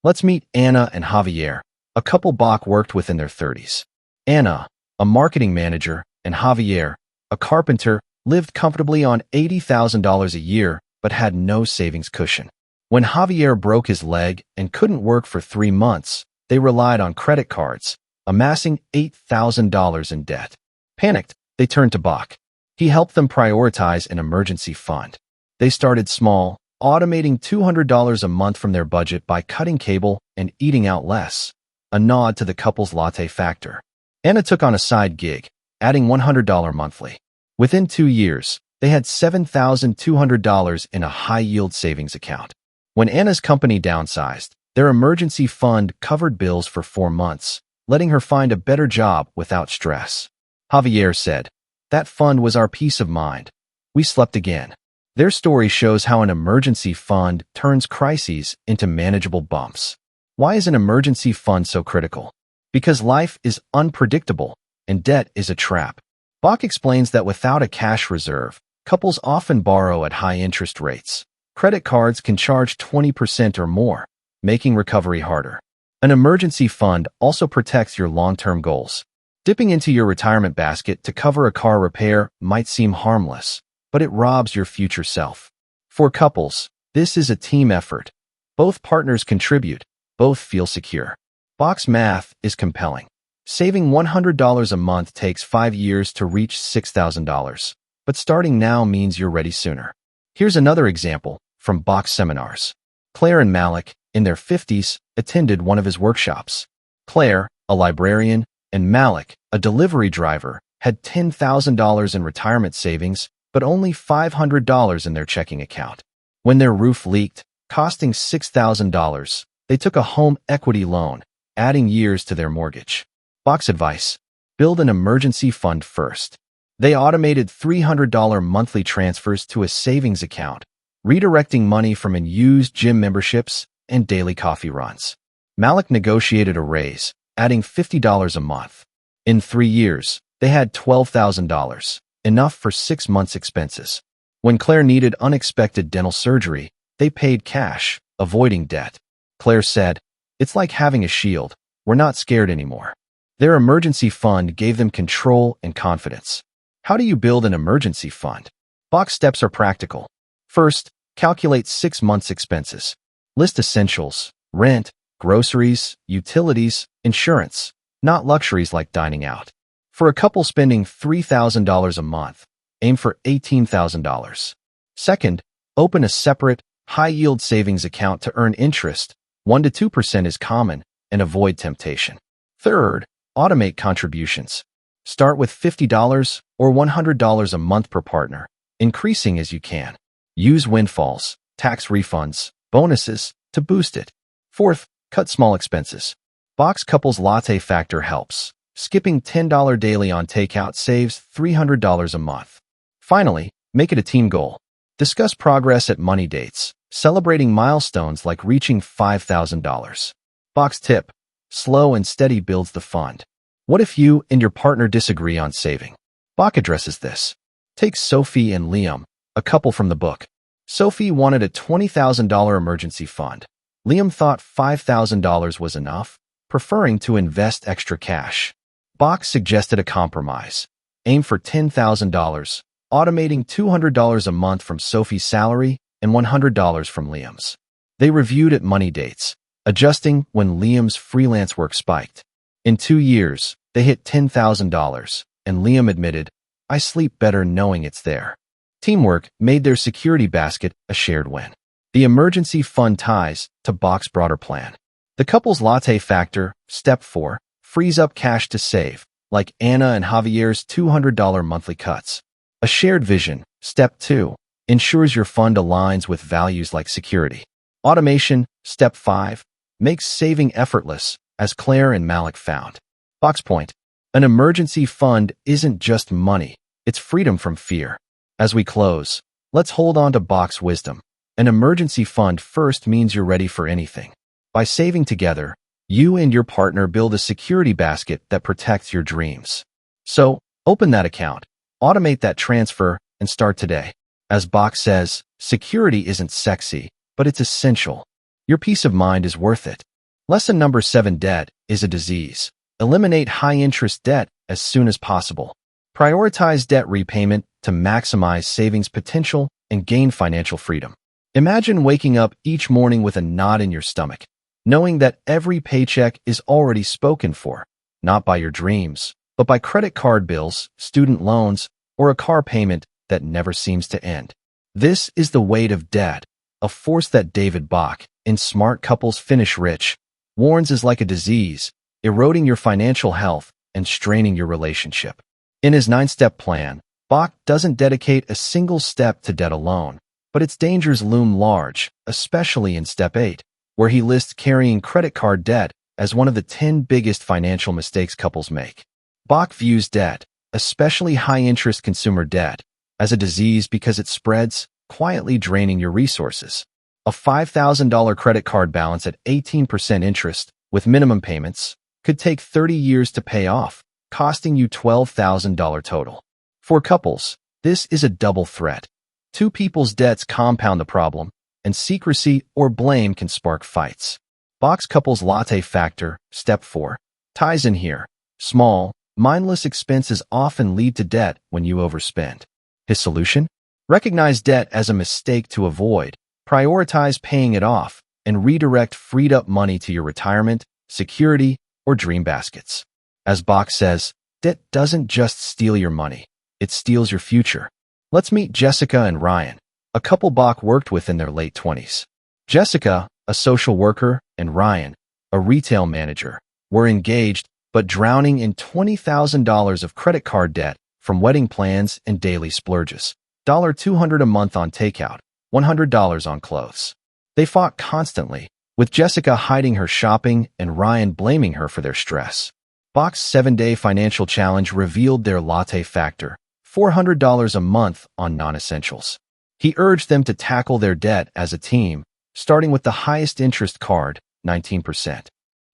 Let's meet Anna and Javier, a couple Bach worked with in their 30s. Anna, a marketing manager, and Javier, a carpenter, lived comfortably on $80,000 a year but had no savings cushion. When Javier broke his leg and couldn't work for 3 months, they relied on credit cards, amassing $8,000 in debt. Panicked, they turned to Bach. He helped them prioritize an emergency fund. They started small, automating $200 a month from their budget by cutting cable and eating out less, a nod to the couple's latte factor. Anna took on a side gig, adding $100 monthly. Within 2 years, they had $7,200 in a high-yield savings account. When Anna's company downsized, their emergency fund covered bills for 4 months, letting her find a better job without stress. Javier said, "That fund was our peace of mind. We slept again." Their story shows how an emergency fund turns crises into manageable bumps. Why is an emergency fund so critical? Because life is unpredictable and debt is a trap. Bach explains that without a cash reserve, couples often borrow at high interest rates. Credit cards can charge 20% or more, making recovery harder. An emergency fund also protects your long-term goals. Dipping into your retirement basket to cover a car repair might seem harmless, but it robs your future self. For couples, this is a team effort. Both partners contribute, both feel secure. Bach's math is compelling. Saving $100 a month takes 5 years to reach $6,000, but starting now means you're ready sooner. Here's another example from Bach's seminars. Claire and Malik, in their 50s, attended one of his workshops. Claire, a librarian, and Malik, a delivery driver, had $10,000 in retirement savings, but only $500 in their checking account. When their roof leaked, costing $6,000, they took a home equity loan, adding years to their mortgage. Bach's advice: build an emergency fund first. They automated $300 monthly transfers to a savings account, redirecting money from unused gym memberships and daily coffee runs. Malik negotiated a raise, adding $50 a month. In 3 years, they had $12,000, enough for 6 months' expenses. When Claire needed unexpected dental surgery, they paid cash, avoiding debt. Claire said, "It's like having a shield. We're not scared anymore." Their emergency fund gave them control and confidence. How do you build an emergency fund? Bach's steps are practical. First, calculate 6 months' expenses. List essentials: rent, groceries, utilities, insurance, not luxuries like dining out. For a couple spending $3,000 a month, aim for $18,000. Second, open a separate, high-yield savings account to earn interest. 1 to 2% is common, and avoid temptation. Third, automate contributions. Start with $50 or $100 a month per partner, increasing as you can. Use windfalls, tax refunds, bonuses to boost it. Fourth, cut small expenses. Bach's couples latte factor helps. Skipping $10 daily on takeout saves $300 a month. Finally, make it a team goal. Discuss progress at money dates, celebrating milestones like reaching $5,000. Bach's tip: slow and steady builds the fund. What if you and your partner disagree on saving? Bach addresses this. Take Sophie and Liam, a couple from the book. Sophie wanted a $20,000 emergency fund. Liam thought $5,000 was enough, preferring to invest extra cash. Bach suggested a compromise. Aim for $10,000, automating $200 a month from Sophie's salary and $100 from Liam's. They reviewed at money dates, adjusting when Liam's freelance work spiked. In 2 years, they hit $10,000, and Liam admitted, "I sleep better knowing it's there." Teamwork made their security basket a shared win. The emergency fund ties to Bach's broader plan. The couple's latte factor, step 4, frees up cash to save, like Anna and Javier's $200 monthly cuts. A shared vision, step 2, ensures your fund aligns with values like security. Automation, step 5, makes saving effortless, as Claire and Malik found. Bach's point: an emergency fund isn't just money, it's freedom from fear. As we close, let's hold on to Bach's wisdom. An emergency fund first means you're ready for anything. By saving together, you and your partner build a security basket that protects your dreams. So, open that account, automate that transfer, and start today. As Bach says, security isn't sexy, but it's essential. Your peace of mind is worth it. Lesson number 7: debt is a disease. Eliminate high-interest debt as soon as possible. Prioritize debt repayment to maximize savings potential and gain financial freedom. Imagine waking up each morning with a knot in your stomach, knowing that every paycheck is already spoken for, not by your dreams, but by credit card bills, student loans, or a car payment that never seems to end. This is the weight of debt, a force that David Bach, in Smart Couples Finish Rich, warns is like a disease, eroding your financial health and straining your relationship. In his 9-step plan, Bach doesn't dedicate a single step to debt alone, but its dangers loom large, especially in step 8, where he lists carrying credit card debt as one of the 10 biggest financial mistakes couples make. Bach views debt, especially high-interest consumer debt, as a disease because it spreads, quietly draining your resources. A $5,000 credit card balance at 18% interest, with minimum payments, could take 30 years to pay off, costing you $12,000 total. For couples, this is a double threat. Two people's debts compound the problem, and secrecy or blame can spark fights. Bach's couples latte factor, step 4, ties in here. Small, mindless expenses often lead to debt when you overspend. His solution? Recognize debt as a mistake to avoid, prioritize paying it off, and redirect freed-up money to your retirement, security, or dream baskets. As Bach says, debt doesn't just steal your money, it steals your future. Let's meet Jessica and Ryan, a couple Bach worked with in their late 20s. Jessica, a social worker, and Ryan, a retail manager, were engaged but drowning in $20,000 of credit card debt from wedding plans and daily splurges. $200 a month on takeout, $100 on clothes. They fought constantly, with Jessica hiding her shopping and Ryan blaming her for their stress. Bach's 7-day financial challenge revealed their latte factor, $400 a month on non-essentials. He urged them to tackle their debt as a team, starting with the highest interest card, 19%.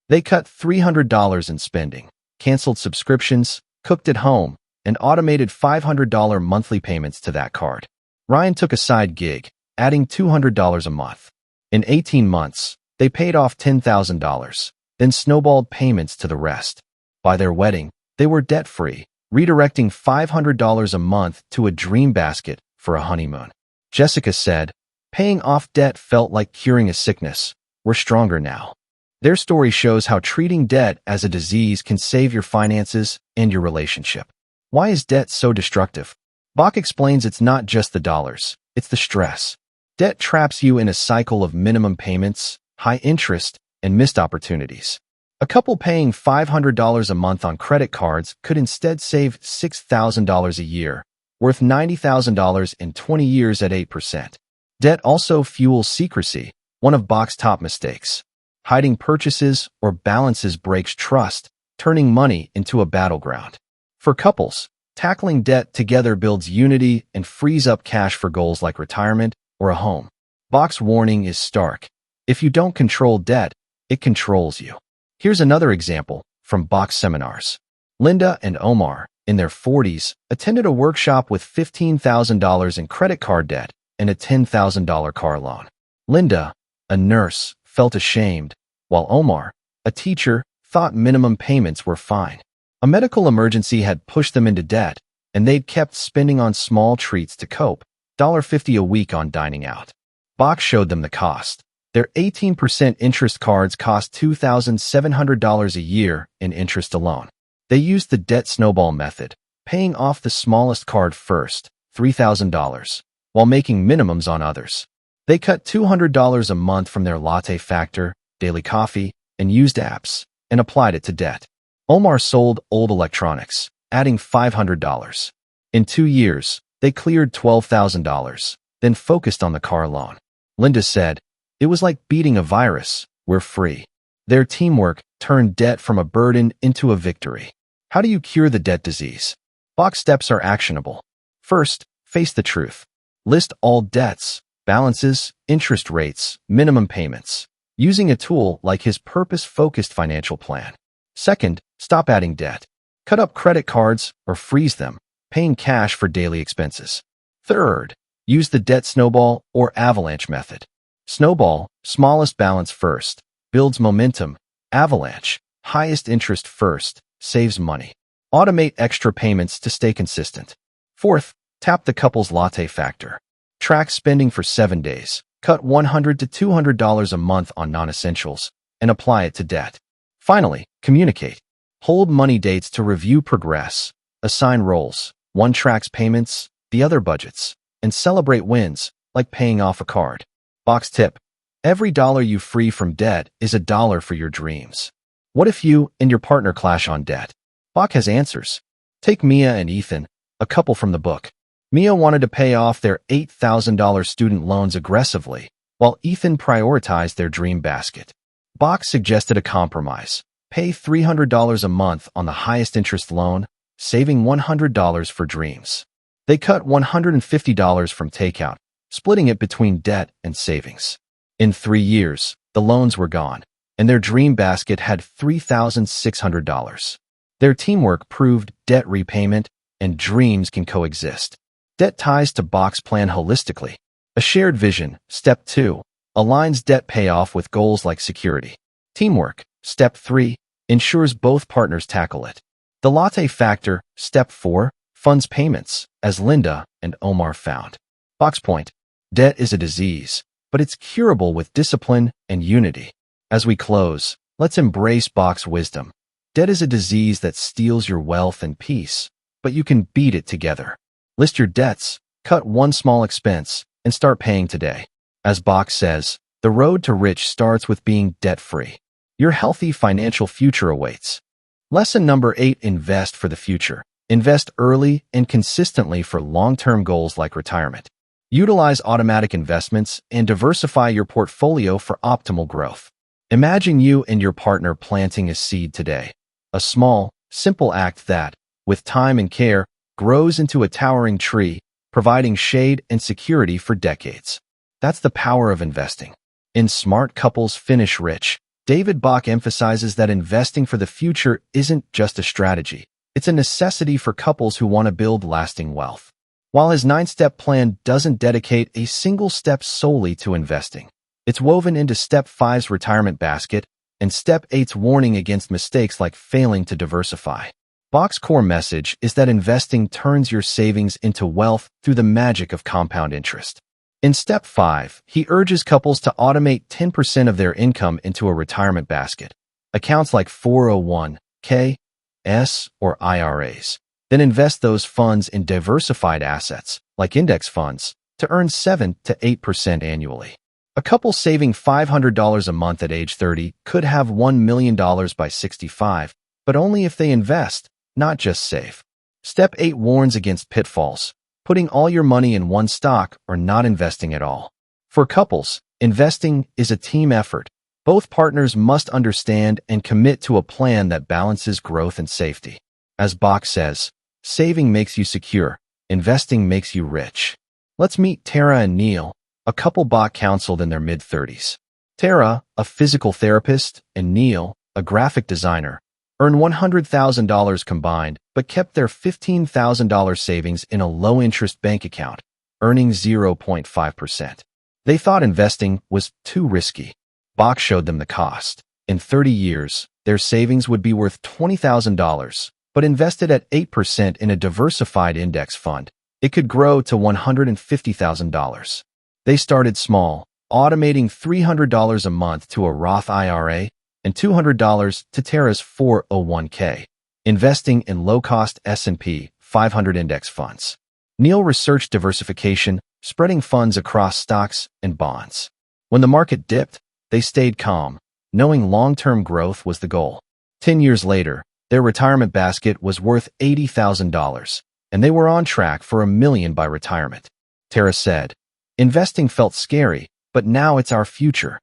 They cut $300 in spending, canceled subscriptions, cooked at home, and automated $500 monthly payments to that card. Ryan took a side gig, adding $200 a month. In 18 months, they paid off $10,000, then snowballed payments to the rest. By their wedding, they were debt-free, redirecting $500 a month to a dream basket for a honeymoon. Jessica said, "Paying off debt felt like curing a sickness. We're stronger now." Their story shows how treating debt as a disease can save your finances and your relationship. Why is debt so destructive? Bach explains it's not just the dollars, it's the stress. Debt traps you in a cycle of minimum payments, high interest, and missed opportunities. A couple paying $500 a month on credit cards could instead save $6,000 a year, worth $90,000 in 20 years at 8%. Debt also fuels secrecy, one of Bach's top mistakes. Hiding purchases or balances breaks trust, turning money into a battleground. For couples, tackling debt together builds unity and frees up cash for goals like retirement or a home. Bach's warning is stark. If you don't control debt, it controls you. Here's another example from Bach's seminars. Linda and Omar, in their 40s, attended a workshop with $15,000 in credit card debt and a $10,000 car loan. Linda, a nurse, felt ashamed, while Omar, a teacher, thought minimum payments were fine. A medical emergency had pushed them into debt, and they'd kept spending on small treats to cope, $50 a week on dining out. Bach showed them the cost. Their 18% interest cards cost $2,700 a year in interest alone. They used the debt snowball method, paying off the smallest card first, $3,000, while making minimums on others. They cut $200 a month from their latte factor, daily coffee, and used apps, and applied it to debt. Omar sold old electronics, adding $500. In 2 years, they cleared $12,000, then focused on the car loan. Linda said, "It was like beating a virus. We're free." Their teamwork turned debt from a burden into a victory. How do you cure the debt disease? Bach's steps are actionable. First, face the truth. List all debts, balances, interest rates, minimum payments, using a tool like his purpose-focused financial plan. Second, stop adding debt. Cut up credit cards or freeze them, paying cash for daily expenses. Third, use the debt snowball or avalanche method. Snowball, smallest balance first, builds momentum. Avalanche, highest interest first, saves money. Automate extra payments to stay consistent. Fourth, tap the couple's latte factor. Track spending for 7 days. Cut $100 to $200 a month on non-essentials and apply it to debt. Finally, communicate. Hold money dates to review progress. Assign roles. One tracks payments, the other budgets, and celebrate wins, like paying off a card. Bach's tip: every dollar you free from debt is a dollar for your dreams. What if you and your partner clash on debt? Bach has answers. Take Mia and Ethan, a couple from the book. Mia wanted to pay off their $8,000 student loans aggressively, while Ethan prioritized their dream basket. Bach suggested a compromise. Pay $300 a month on the highest interest loan, saving $100 for dreams. They cut $150 from takeout, splitting it between debt and savings. In 3 years, the loans were gone, and their dream basket had $3,600. Their teamwork proved debt repayment and dreams can coexist. Debt ties to Bach's plan holistically. A shared vision, Step 2, aligns debt payoff with goals like security. Teamwork, Step 3, ensures both partners tackle it. The latte factor, Step 4, funds payments, as Linda and Omar found. Bach's point, debt is a disease, but it's curable with discipline and unity. As we close, let's embrace Bach's wisdom. Debt is a disease that steals your wealth and peace, but you can beat it together. List your debts, cut one small expense, and start paying today. As Bach says, the road to rich starts with being debt-free. Your healthy financial future awaits. Lesson number 8, invest for the future. Invest early and consistently for long-term goals like retirement. Utilize automatic investments and diversify your portfolio for optimal growth. Imagine you and your partner planting a seed today. A small, simple act that, with time and care, grows into a towering tree, providing shade and security for decades. That's the power of investing. In Smart Couples Finish Rich, David Bach emphasizes that investing for the future isn't just a strategy. It's a necessity for couples who want to build lasting wealth. While his 9-step plan doesn't dedicate a single step solely to investing, it's woven into Step 5's retirement basket and Step 8's warning against mistakes like failing to diversify. Bach's core message is that investing turns your savings into wealth through the magic of compound interest. In Step 5, he urges couples to automate 10% of their income into a retirement basket, accounts like 401(k), or IRAs. Then invest those funds in diversified assets, like index funds, to earn 7 to 8% annually. A couple saving $500 a month at age 30 could have $1 million by 65, but only if they invest, not just save. Step 8 warns against pitfalls, putting all your money in one stock or not investing at all. For couples, investing is a team effort. Both partners must understand and commit to a plan that balances growth and safety. As Bach says, saving makes you secure, investing makes you rich. Let's meet Tara and Neil, a couple Bach counseled in their mid-30s. Tara, a physical therapist, and Neil, a graphic designer, earned $100,000 combined, but kept their $15,000 savings in a low-interest bank account, earning 0.5%. They thought investing was too risky. Bach showed them the cost. In 30 years, their savings would be worth $20,000, but invested at 8% in a diversified index fund, it could grow to $150,000. They started small, automating $300 a month to a Roth IRA and $200 to Tara's 401(k), investing in low-cost S&P 500 index funds. Neil researched diversification, spreading funds across stocks and bonds. When the market dipped, they stayed calm, knowing long-term growth was the goal. 10 years later, their retirement basket was worth $80,000, and they were on track for $1 million by retirement. Tara said, "Investing felt scary, but now it's our future."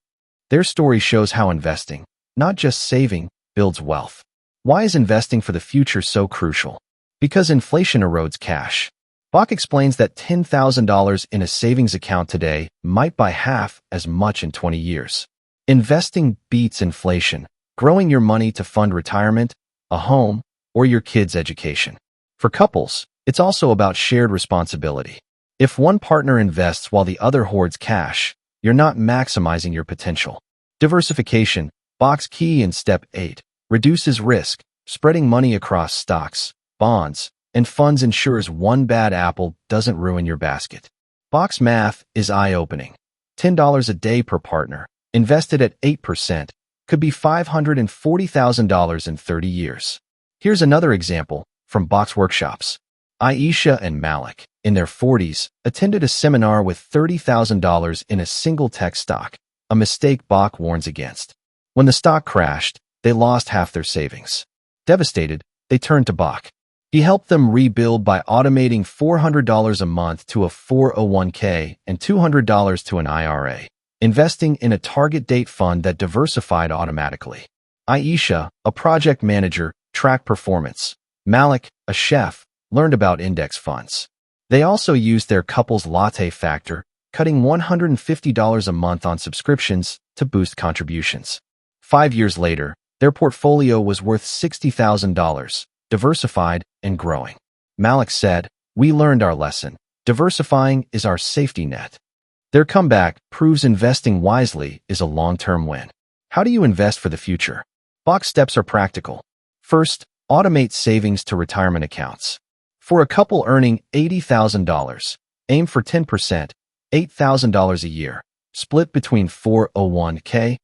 Their story shows how investing, not just saving, builds wealth. Why is investing for the future so crucial? Because inflation erodes cash. Bach explains that $10,000 in a savings account today might buy half as much in 20 years. Investing beats inflation, growing your money to fund retirement, a home, or your kids' education. For couples, it's also about shared responsibility. If one partner invests while the other hoards cash, you're not maximizing your potential. Diversification, Bach's key in Step 8, reduces risk. Spreading money across stocks, bonds, and funds ensures one bad apple doesn't ruin your basket. Bach's math is eye-opening. $10 a day per partner, invested at 8%, could be $540,000 in 30 years. Here's another example from Bach's workshops. Aisha and Malik, in their 40s, attended a seminar with $30,000 in a single tech stock, a mistake Bach warns against. When the stock crashed, they lost half their savings. Devastated, they turned to Bach. He helped them rebuild by automating $400 a month to a 401(k) and $200 to an IRA, investing in a target date fund that diversified automatically. Aisha, a project manager, tracked performance. Malik, a chef, learned about index funds. They also used their couple's latte factor, cutting $150 a month on subscriptions to boost contributions. 5 years later, their portfolio was worth $60,000, diversified and growing. Malik said, "We learned our lesson. Diversifying is our safety net." Their comeback proves investing wisely is a long-term win. How do you invest for the future? Bach's steps are practical. First, automate savings to retirement accounts. For a couple earning $80,000, aim for 10%, $8,000 a year, split between 401(k)s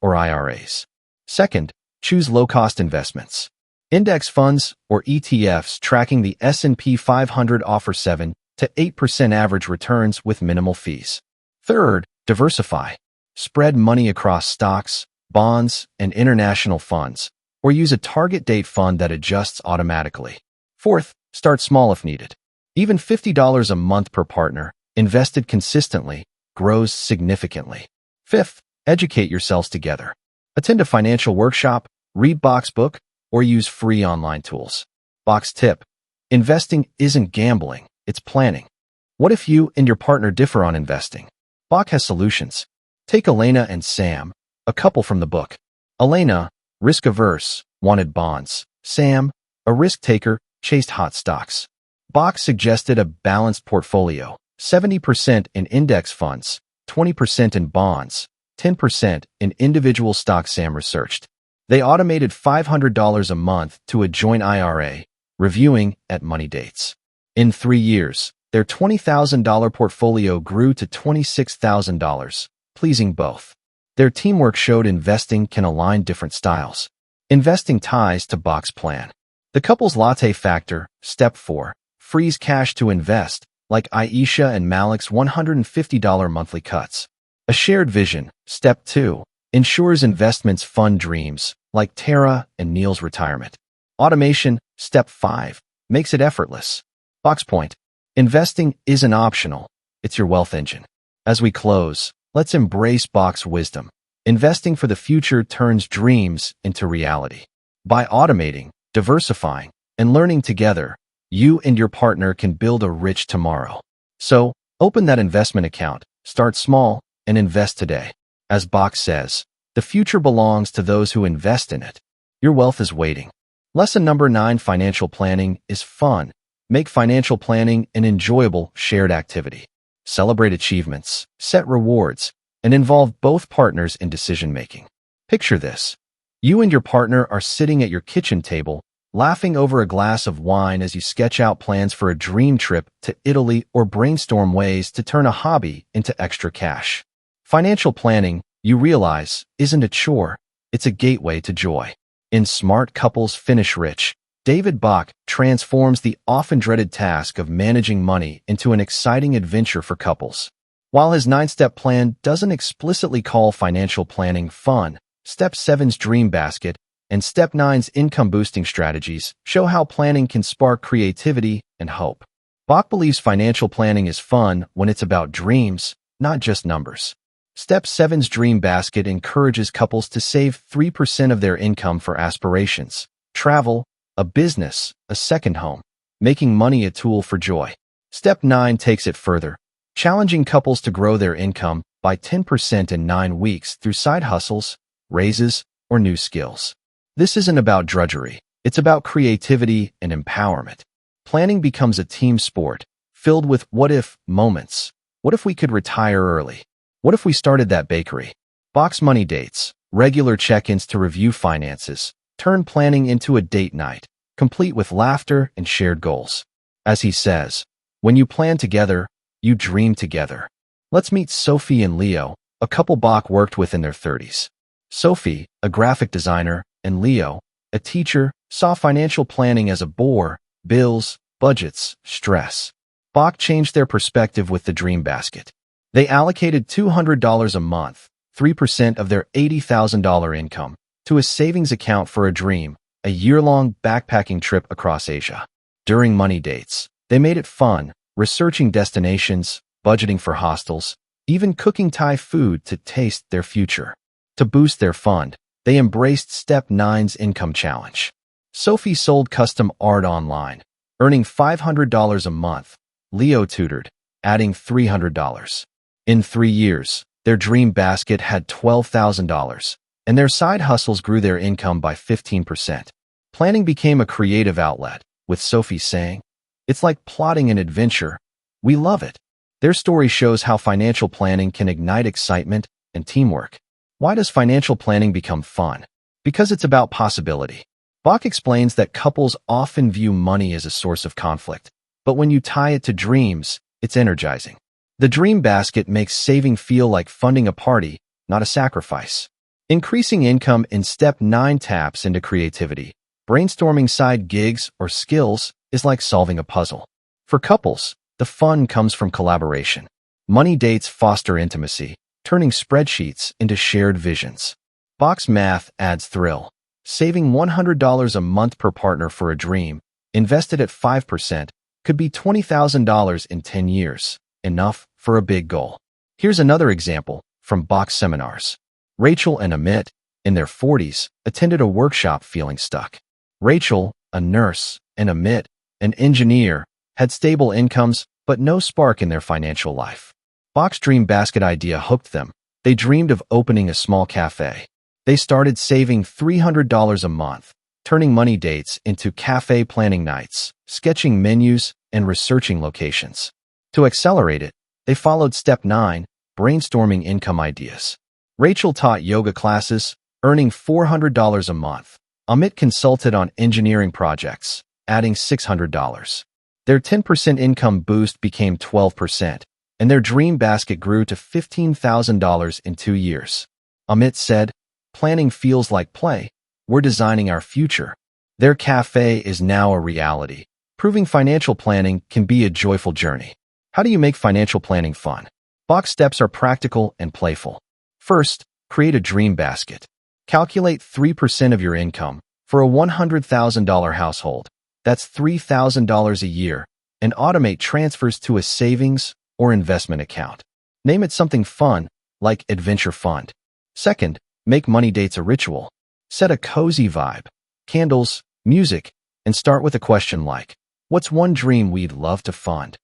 or IRAs. Second, choose low-cost investments. Index funds or ETFs tracking the S&P 500 offer 7 to 8% average returns with minimal fees. Third, diversify. Spread money across stocks, bonds, and international funds, or use a target date fund that adjusts automatically. Fourth, start small if needed. Even $50 a month per partner, invested consistently, grows significantly. Fifth, educate yourselves together. Attend a financial workshop, read Bach's book, or use free online tools. Bach's tip: investing isn't gambling, it's planning. What if you and your partner differ on investing? Bach has solutions. Take Elena and Sam, a couple from the book. Elena, risk-averse, wanted bonds. Sam, a risk-taker, chased hot stocks. Bach suggested a balanced portfolio, 70% in index funds, 20% in bonds, 10% in individual stocks. Sam researched. They automated $500 a month to a joint IRA, reviewing at money dates. In 3 years, their $20,000 portfolio grew to $26,000, pleasing both. Their teamwork showed investing can align different styles. Investing ties to Bach's plan. The couple's latte factor, step 4, freeze cash to invest, like Aisha and Malik's $150 monthly cuts. A shared vision, step 2, ensures investments fund dreams, like Tara and Neil's retirement. Automation, step 5, makes it effortless. Bach's point: investing isn't optional, it's your wealth engine. As we close, let's embrace Bach's wisdom. Investing for the future turns dreams into reality. By automating, diversifying, and learning together, you and your partner can build a rich tomorrow. So, open that investment account, start small, and invest today. As Bach says, the future belongs to those who invest in it. Your wealth is waiting. Lesson number 9: financial planning is fun. Make financial planning an enjoyable, shared activity. Celebrate achievements, set rewards, and involve both partners in decision-making. Picture this. You and your partner are sitting at your kitchen table, laughing over a glass of wine as you sketch out plans for a dream trip to Italy or brainstorm ways to turn a hobby into extra cash. Financial planning, you realize, isn't a chore, it's a gateway to joy. In Smart Couples Finish Rich, David Bach transforms the often dreaded task of managing money into an exciting adventure for couples. While his 9-step plan doesn't explicitly call financial planning fun, Step 7's Dream Basket and Step 9's income-boosting strategies show how planning can spark creativity and hope. Bach believes financial planning is fun when it's about dreams, not just numbers. Step 7's Dream Basket encourages couples to save 3% of their income for aspirations, travel, a business, a second home, making money a tool for joy. Step 9 takes it further, challenging couples to grow their income by 10% in 9 weeks through side hustles, raises, or new skills. This isn't about drudgery, it's about creativity and empowerment. Planning becomes a team sport, filled with what-if moments. What if we could retire early? What if we started that bakery? Bach's money dates, regular check-ins to review finances, turn planning into a date night, complete with laughter and shared goals. As he says, when you plan together, you dream together. Let's meet Sophie and Leo, a couple Bach worked with in their 30s. Sophie, a graphic designer, and Leo, a teacher, saw financial planning as a bore, bills, budgets, stress. Bach changed their perspective with the Dream Basket. They allocated $200 a month, 3% of their $80,000 income, to a savings account for a dream, a year-long backpacking trip across Asia. During money dates, they made it fun, researching destinations, budgeting for hostels, even cooking Thai food to taste their future. To boost their fund, they embraced Step 9's income challenge. Sophie sold custom art online, earning $500 a month. Leo tutored, adding $300. In 3 years, their Dream Basket had $12,000, and their side hustles grew their income by 15%. Planning became a creative outlet, with Sophie saying, "It's like plotting an adventure. We love it." Their story shows how financial planning can ignite excitement and teamwork. Why does financial planning become fun? Because it's about possibility. Bach explains that couples often view money as a source of conflict, but when you tie it to dreams, it's energizing. The dream basket makes saving feel like funding a party, not a sacrifice. Increasing income in Step 9 taps into creativity. Brainstorming side gigs or skills is like solving a puzzle. For couples, the fun comes from collaboration. Money dates foster intimacy, turning spreadsheets into shared visions. Bach's math adds thrill. Saving $100 a month per partner for a dream, invested at 5%, could be $20,000 in 10 years, enough for a big goal. Here's another example from Bach's seminars. Rachel and Amit, in their 40s, attended a workshop feeling stuck. Rachel, a nurse, and Amit, an engineer, had stable incomes but no spark in their financial life. Bach's dream basket idea hooked them. They dreamed of opening a small cafe. They started saving $300 a month, turning money dates into cafe planning nights, sketching menus, and researching locations. To accelerate it, they followed Step 9, brainstorming income ideas. Rachel taught yoga classes, earning $400 a month. Amit consulted on engineering projects, adding $600. Their 10% income boost became 12%, and their dream basket grew to $15,000 in 2 years. Amit said, "Planning feels like play. We're designing our future." Their cafe is now a reality, proving financial planning can be a joyful journey. How do you make financial planning fun? Bach's steps are practical and playful. First, create a dream basket. Calculate 3% of your income for a $100,000 household. That's $3,000 a year, and automate transfers to a savings or investment account. Name it something fun, like Adventure Fund. Second, make money dates a ritual. Set a cozy vibe, candles, music, and start with a question like, "What's one dream we'd love to fund?"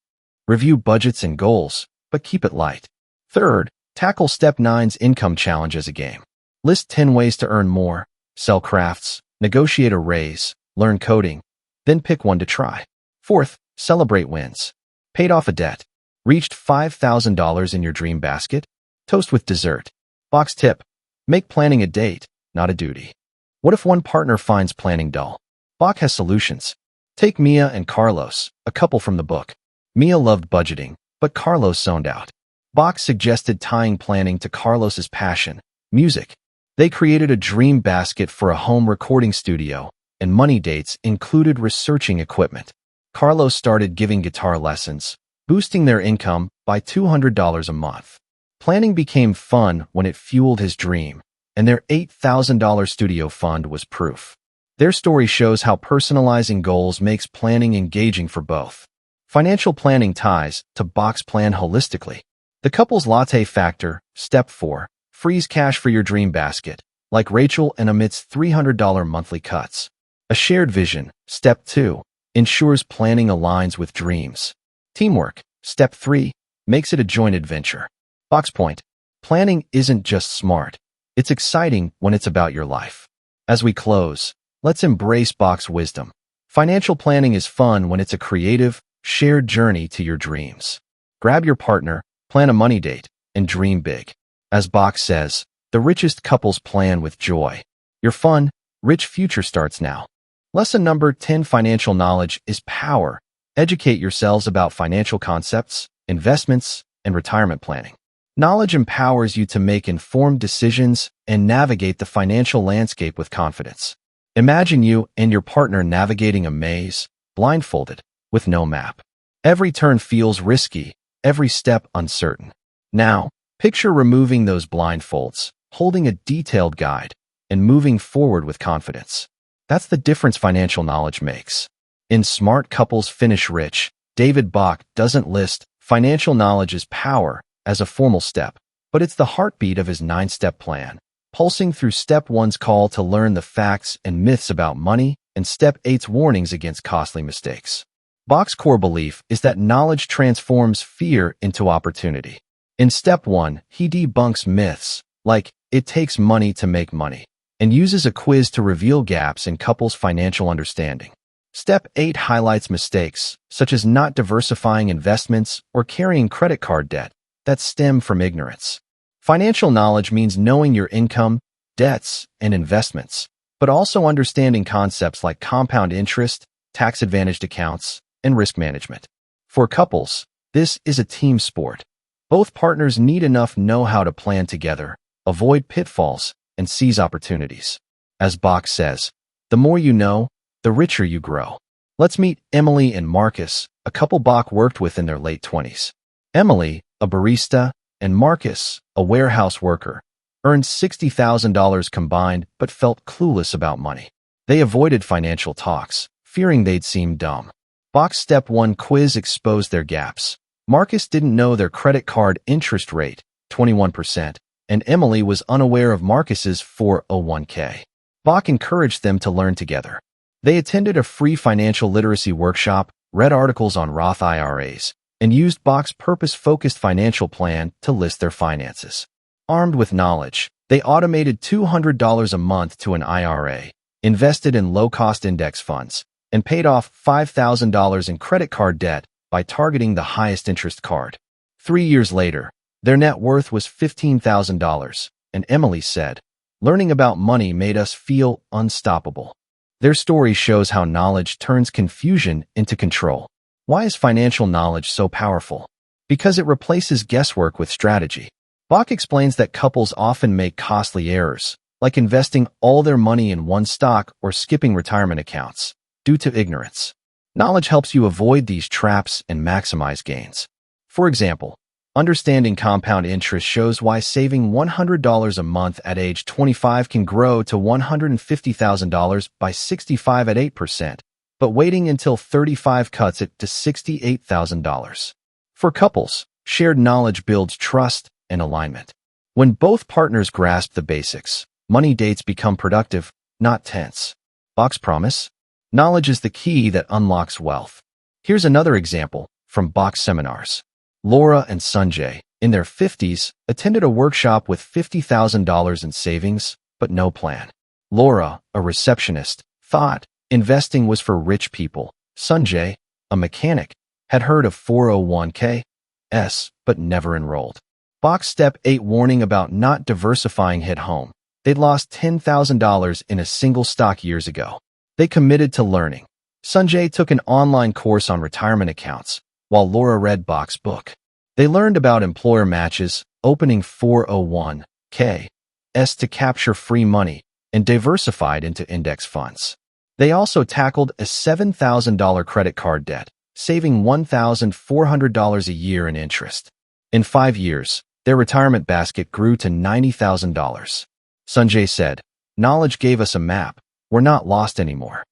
Review budgets and goals, but keep it light. Third, tackle Step 9's income challenge as a game. List 10 ways to earn more, sell crafts, negotiate a raise, learn coding, then pick one to try. Fourth, celebrate wins. Paid off a debt. Reached $5,000 in your dream basket? Toast with dessert. Bach's tip, make planning a date, not a duty. What if one partner finds planning dull? Bach has solutions. Take Mia and Carlos, a couple from the book. Mia loved budgeting, but Carlos zoned out. Bach suggested tying planning to Carlos's passion, music. They created a dream basket for a home recording studio, and money dates included researching equipment. Carlos started giving guitar lessons, boosting their income by $200 a month. Planning became fun when it fueled his dream, and their $8,000 studio fund was proof. Their story shows how personalizing goals makes planning engaging for both. Financial planning ties to Bach's plan holistically. The couple's latte factor, Step 4, freeze cash for your dream basket, like Rachel and Amit's $300 monthly cuts. A shared vision, Step 2, ensures planning aligns with dreams. Teamwork, Step 3, makes it a joint adventure. Bach's point, planning isn't just smart, it's exciting when it's about your life. As we close, let's embrace Bach's wisdom. Financial planning is fun when it's a creative, shared journey to your dreams. Grab your partner, plan a money date, and dream big. As Bach says, the richest couples plan with joy. Your fun, rich future starts now. Lesson number 10: financial knowledge is power. Educate yourselves about financial concepts, investments, and retirement planning. Knowledge empowers you to make informed decisions and navigate the financial landscape with confidence. Imagine you and your partner navigating a maze, blindfolded, with no map. Every turn feels risky, every step uncertain. Now, picture removing those blindfolds, holding a detailed guide, and moving forward with confidence. That's the difference financial knowledge makes. In Smart Couples Finish Rich, David Bach doesn't list financial knowledge as power as a formal step, but it's the heartbeat of his 9-step plan, pulsing through Step 1's call to learn the facts and myths about money and Step 8's warnings against costly mistakes. Bach's core belief is that knowledge transforms fear into opportunity. In Step 1, he debunks myths like It takes money to make money, and uses a quiz to reveal gaps in couples' financial understanding. Step 8 highlights mistakes, such as not diversifying investments or carrying credit card debt, that stem from ignorance. Financial knowledge means knowing your income, debts, and investments, but also understanding concepts like compound interest, tax-advantaged accounts, and risk management. For couples, this is a team sport. Both partners need enough know-how to plan together, avoid pitfalls, and seize opportunities. As Bach says, the more you know, the richer you grow. Let's meet Emily and Marcus, a couple Bach worked with in their late 20s. Emily, a barista, and Marcus, a warehouse worker, earned $60,000 combined but felt clueless about money. They avoided financial talks, fearing they'd seem dumb. Bach's Step 1 quiz exposed their gaps. Marcus didn't know their credit card interest rate, 21%, and Emily was unaware of Marcus's 401k. Bach encouraged them to learn together. They attended a free financial literacy workshop, read articles on Roth IRAs, and used Bach's purpose-focused financial plan to list their finances. Armed with knowledge, they automated $200 a month to an IRA, invested in low-cost index funds, and paid off $5,000 in credit card debt by targeting the highest interest card. 3 years later, their net worth was $15,000, and Emily said, "Learning about money made us feel unstoppable." Their story shows how knowledge turns confusion into control. Why is financial knowledge so powerful? Because it replaces guesswork with strategy. Bach explains that couples often make costly errors, like investing all their money in one stock or skipping retirement accounts, due to ignorance. Knowledge helps you avoid these traps and maximize gains. For example, understanding compound interest shows why saving $100 a month at age 25 can grow to $150,000 by 65 at 8%, but waiting until 35 cuts it to $68,000. For couples, shared knowledge builds trust and alignment. When both partners grasp the basics, money dates become productive, not tense. Bach's promise? Knowledge is the key that unlocks wealth. Here's another example from Bach's seminars. Laura and Sanjay, in their 50s, attended a workshop with $50,000 in savings, but no plan. Laura, a receptionist, thought investing was for rich people. Sanjay, a mechanic, had heard of 401k's, but never enrolled. Bach's Step 8 warning about not diversifying hit home. They'd lost $10,000 in a single stock years ago. They committed to learning. Sanjay took an online course on retirement accounts, while Laura read Bach's book. They learned about employer matches, opening 401k's to capture free money, and diversified into index funds. They also tackled a $7,000 credit card debt, saving $1,400 a year in interest. In 5 years, their retirement basket grew to $90,000. Sanjay said, "Knowledge gave us a map. We're not lost anymore."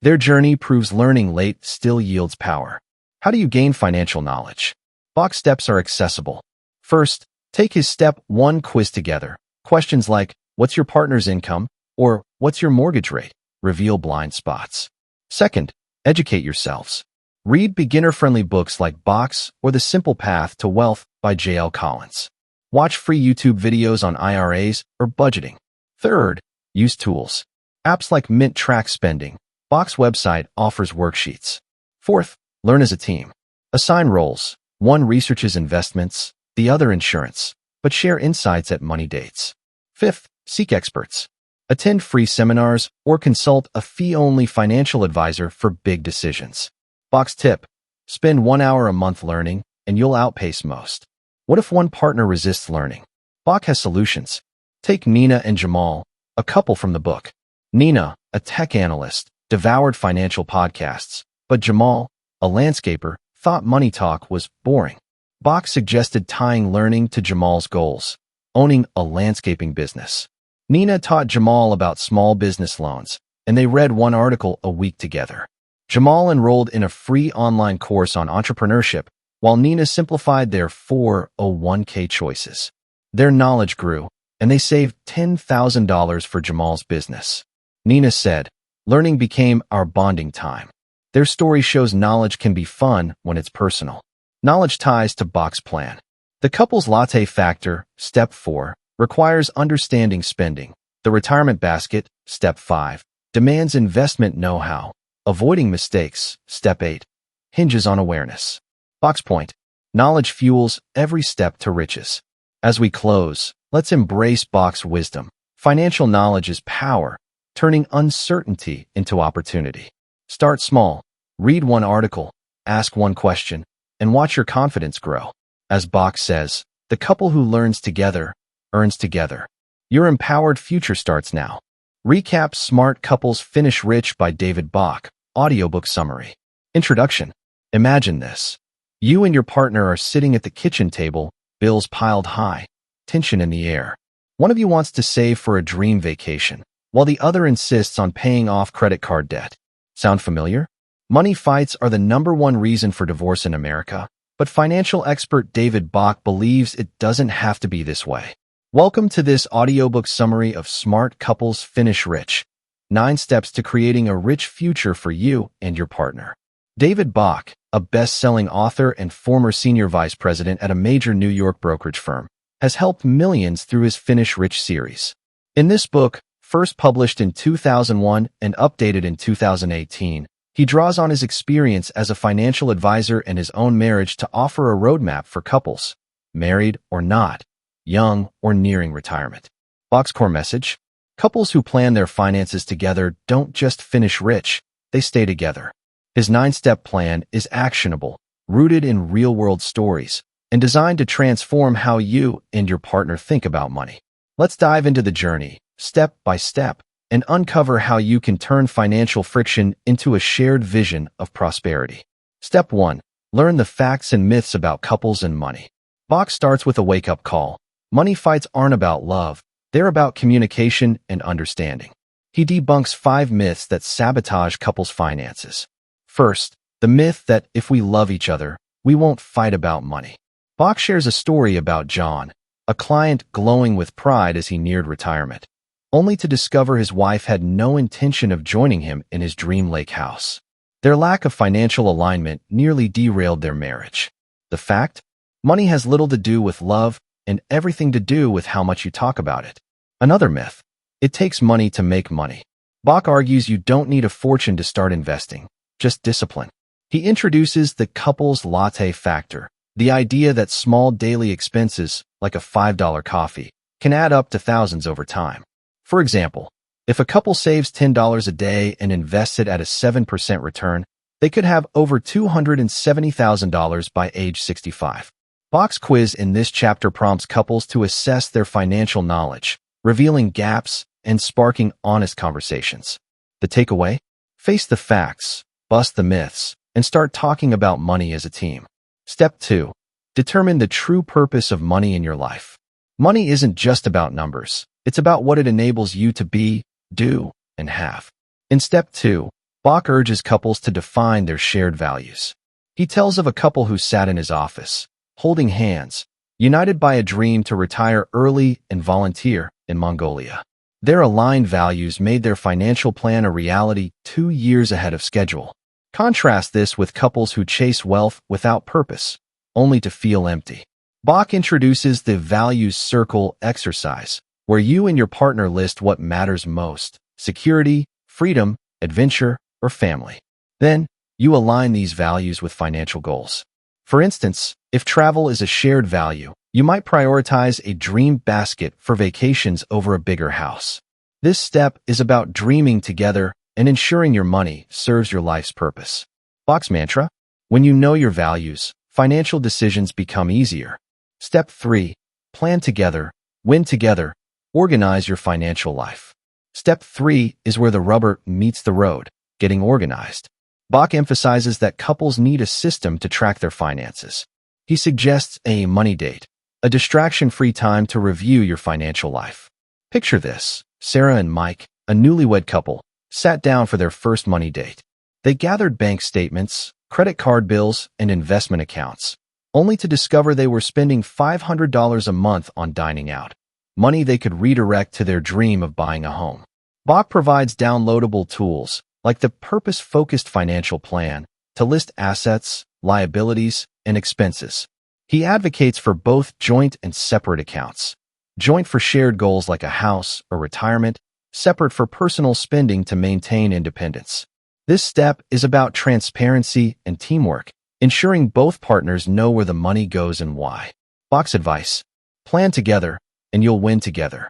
Their journey proves learning late still yields power. How do you gain financial knowledge? Bach's steps are accessible. First, take his Step 1 quiz together. Questions like, what's your partner's income? Or, what's your mortgage rate? Reveal blind spots. Second, educate yourselves. Read beginner-friendly books like Bach's or The Simple Path to Wealth by J.L. Collins. Watch free YouTube videos on IRAs or budgeting. Third, use tools. Apps like Mint track spending. Bach's website offers worksheets. Fourth, learn as a team. Assign roles. One researches investments, the other insurance, but share insights at money dates. Fifth, seek experts. Attend free seminars or consult a fee-only financial advisor for big decisions. Bach's tip: spend 1 hour a month learning, and you'll outpace most. What if one partner resists learning? Bach has solutions. Take Nina and Jamal, a couple from the book. Nina, a tech analyst, devoured financial podcasts, but Jamal, a landscaper, thought money talk was boring. Bach suggested tying learning to Jamal's goals, owning a landscaping business. Nina taught Jamal about small business loans, and they read one article a week together. Jamal enrolled in a free online course on entrepreneurship, while Nina simplified their 401k choices. Their knowledge grew, and they saved $10,000 for Jamal's business. Nina said, "Learning became our bonding time." Their story shows knowledge can be fun when it's personal. Knowledge ties to Bach's plan. The couple's latte factor, Step 4, Requires understanding spending. The retirement basket, Step 5. Demands investment know-how. Avoiding mistakes, Step 8. Hinges on awareness. Box point. Knowledge fuels every step to riches. As we close, let's embrace Bach's wisdom. Financial knowledge is power, turning uncertainty into opportunity. Start small. Read one article, ask one question, and watch your confidence grow. As Bach says, the couple who learns together earns together. Your empowered future starts now. Recap: Smart Couples Finish Rich by David Bach. Audiobook summary. Introduction. Imagine this. You and your partner are sitting at the kitchen table, bills piled high, tension in the air. One of you wants to save for a dream vacation, while the other insists on paying off credit card debt. Sound familiar? Money fights are the #1 reason for divorce in America, but financial expert David Bach believes it doesn't have to be this way. Welcome to this audiobook summary of Smart Couples Finish Rich. 9 steps to creating a rich future for you and your partner. David Bach, a best-selling author and former senior vice president at a major New York brokerage firm, has helped millions through his Finish Rich series. In this book, first published in 2001 and updated in 2018, he draws on his experience as a financial advisor and his own marriage to offer a roadmap for couples, married or not, young or nearing retirement. Bach's core message: couples who plan their finances together don't just finish rich, they stay together. His 9-step plan is actionable, rooted in real-world stories, and designed to transform how you and your partner think about money. Let's dive into the journey, step by step, and uncover how you can turn financial friction into a shared vision of prosperity. Step 1. Learn the facts and myths about couples and money. Bach starts with a wake-up call. Money fights aren't about love, they're about communication and understanding. He debunks 5 myths that sabotage couples' finances. First, the myth that if we love each other, we won't fight about money. Bach shares a story about John, a client glowing with pride as he neared retirement, only to discover his wife had no intention of joining him in his dream lake house. Their lack of financial alignment nearly derailed their marriage. The fact? Money has little to do with love and everything to do with how much you talk about it. Another myth: it takes money to make money. Bach argues you don't need a fortune to start investing, just discipline. He introduces the couple's latte factor, the idea that small daily expenses, like a $5 coffee, can add up to thousands over time. For example, if a couple saves $10 a day and invests it at a 7% return, they could have over $270,000 by age 65. Bach's quiz in this chapter prompts couples to assess their financial knowledge, revealing gaps and sparking honest conversations. The takeaway? Face the facts, bust the myths, and start talking about money as a team. Step 2. Determine the true purpose of money in your life. Money isn't just about numbers. It's about what it enables you to be, do, and have. In Step 2, Bach urges couples to define their shared values. He tells of a couple who sat in his office, holding hands, united by a dream to retire early and volunteer in Mongolia. Their aligned values made their financial plan a reality 2 years ahead of schedule. Contrast this with couples who chase wealth without purpose, only to feel empty. Bach introduces the Values Circle exercise, where you and your partner list what matters most: security, freedom, adventure, or family. Then, you align these values with financial goals. For instance, if travel is a shared value, you might prioritize a dream basket for vacations over a bigger house. This step is about dreaming together and ensuring your money serves your life's purpose. Bach's mantra: when you know your values, financial decisions become easier. Step 3. Plan together, win together, organize your financial life. Step 3 is where the rubber meets the road, getting organized. Bach emphasizes that couples need a system to track their finances. He suggests a money date, a distraction-free time to review your financial life. Picture this: Sarah and Mike, a newlywed couple, sat down for their first money date. They gathered bank statements, credit card bills, and investment accounts, only to discover they were spending $500 a month on dining out, money they could redirect to their dream of buying a home. Bach provides downloadable tools, like the Purpose-Focused Financial Plan, to list assets, liabilities, and expenses. He advocates for both joint and separate accounts, Joint for shared goals like a house or retirement, separate for personal spending to maintain independence. This step is about transparency and teamwork, ensuring both partners know where the money goes and why. Bach's advice: plan together, and you'll win together.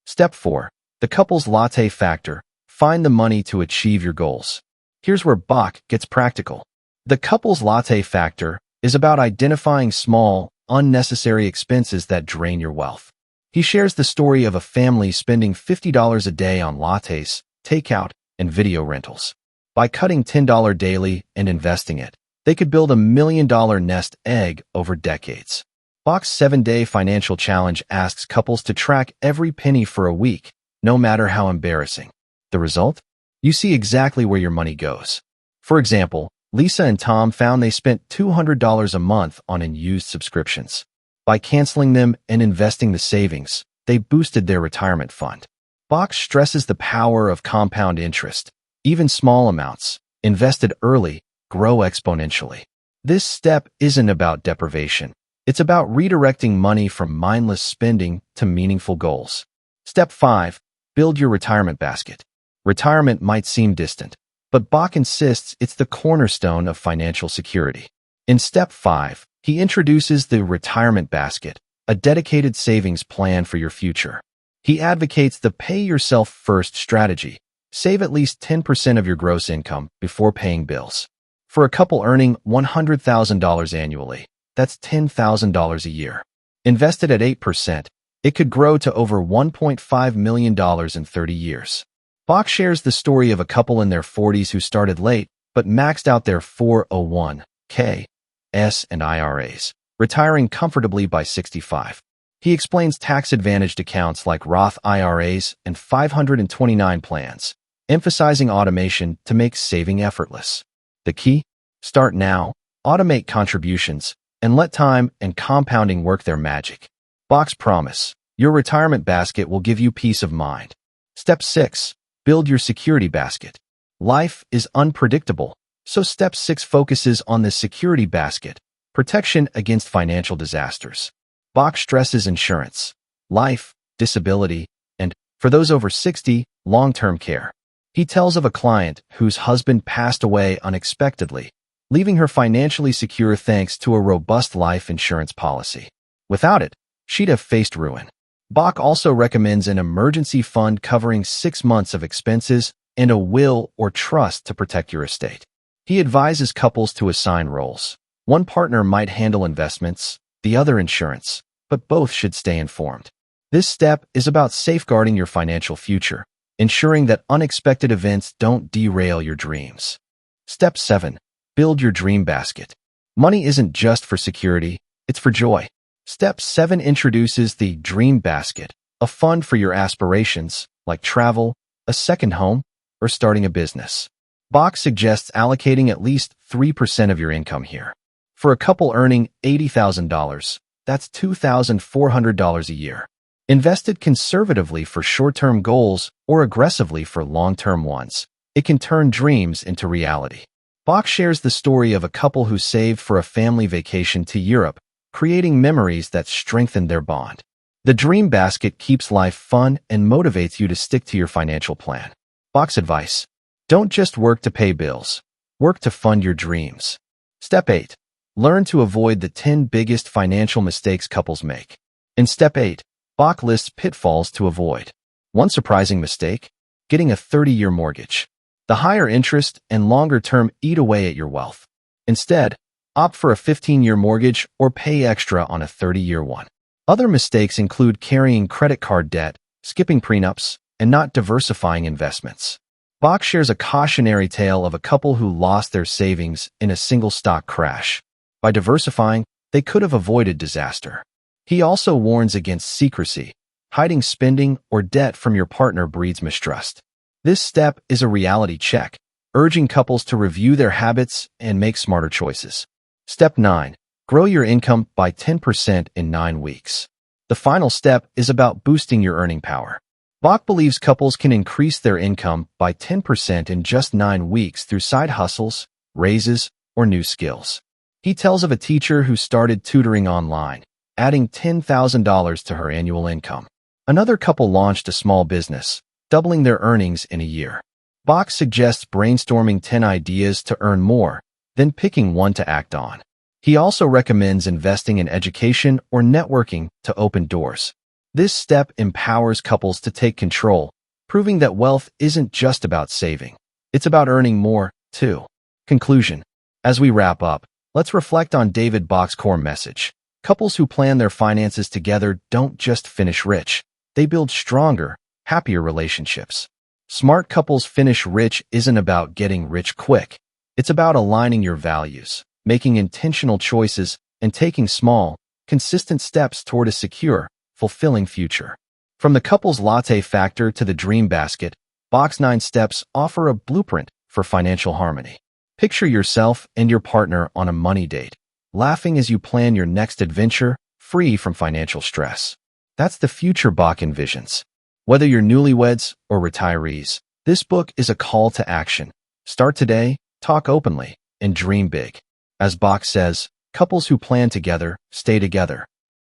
Step 4. The couple's latte factor. Find the money to achieve your goals. Here's where Bach gets practical. The couple's latte factor is about identifying small, unnecessary expenses that drain your wealth. He shares the story of a family spending $50 a day on lattes, takeout, and video rentals. By cutting $10 daily and investing it, they could build $1 million nest egg over decades. Bach's 7-day financial challenge asks couples to track every penny for a week, no matter how embarrassing. The result? You see exactly where your money goes. For example, Lisa and Tom found they spent $200 a month on unused subscriptions. By canceling them and investing the savings, they boosted their retirement fund. Bach stresses the power of compound interest. Even small amounts, invested early, grow exponentially. This step isn't about deprivation. It's about redirecting money from mindless spending to meaningful goals. Step 5. Build your retirement basket. Retirement might seem distant, but Bach insists it's the cornerstone of financial security. In Step 5, he introduces the retirement basket, a dedicated savings plan for your future. He advocates the pay-yourself-first strategy. Save at least 10% of your gross income before paying bills. For a couple earning $100,000 annually, that's $10,000 a year. Invested at 8%, it could grow to over $1.5 million in 30 years. Bach shares the story of a couple in their 40s who started late but maxed out their 401(k) and IRAs, retiring comfortably by 65. He explains tax-advantaged accounts like Roth IRAs and 529 plans, emphasizing automation to make saving effortless. The key? Start now, automate contributions, and let time and compounding work their magic. Bach's promise: your retirement basket will give you peace of mind. Step 6. Build your security basket. Life is unpredictable, so Step 6 focuses on the security basket, protection against financial disasters. Bach stresses insurance, life, disability, and, for those over 60, long-term care. He tells of a client whose husband passed away unexpectedly, leaving her financially secure thanks to a robust life insurance policy. Without it, she'd have faced ruin. Bach also recommends an emergency fund covering 6 months of expenses and a will or trust to protect your estate. He advises couples to assign roles. One partner might handle investments, the other insurance, but both should stay informed. This step is about safeguarding your financial future, ensuring that unexpected events don't derail your dreams. Step 7. Build your dream basket. Money isn't just for security, it's for joy. Step 7 introduces the Dream Basket, a fund for your aspirations, like travel, a second home, or starting a business. Bach suggests allocating at least 3% of your income here. For a couple earning $80,000, that's $2,400 a year. Invested conservatively for short-term goals or aggressively for long-term ones, it can turn dreams into reality. Bach shares the story of a couple who saved for a family vacation to Europe, creating memories that strengthened their bond. The Dream Basket keeps life fun and motivates you to stick to your financial plan. Bach's advice: don't just work to pay bills, work to fund your dreams. Step 8. Learn to avoid the 10 biggest financial mistakes couples make. In Step 8, Bach lists pitfalls to avoid. One surprising mistake: getting a 30-year mortgage. The higher interest and longer term eat away at your wealth. Instead, opt for a 15-year mortgage or pay extra on a 30-year one. Other mistakes include carrying credit card debt, skipping prenups, and not diversifying investments. Bach shares a cautionary tale of a couple who lost their savings in a single stock crash. By diversifying, they could have avoided disaster. He also warns against secrecy. Hiding spending or debt from your partner breeds mistrust. This step is a reality check, urging couples to review their habits and make smarter choices. Step 9. Grow your income by 10% in 9 weeks. The final step is about boosting your earning power. Bach believes couples can increase their income by 10% in just 9 weeks through side hustles, raises, or new skills. He tells of a teacher who started tutoring online, adding $10,000 to her annual income. Another couple launched a small business, doubling their earnings in a year. Bach suggests brainstorming 10 ideas to earn more, then picking one to act on. He also recommends investing in education or networking to open doors. This step empowers couples to take control, proving that wealth isn't just about saving. It's about earning more, too. Conclusion. As we wrap up, let's reflect on David Bach's core message. Couples who plan their finances together don't just finish rich. They build stronger, happier relationships. Smart couples finish rich isn't about getting rich quick. It's about aligning your values, making intentional choices, and taking small, consistent steps toward a secure, fulfilling future. From the couple's latte factor to the dream basket, Bach's 9 steps offer a blueprint for financial harmony. Picture yourself and your partner on a money date, laughing as you plan your next adventure, free from financial stress. That's the future Bach envisions. Whether you're newlyweds or retirees, this book is a call to action. Start today, talk openly, and dream big. As Bach says, couples who plan together stay together.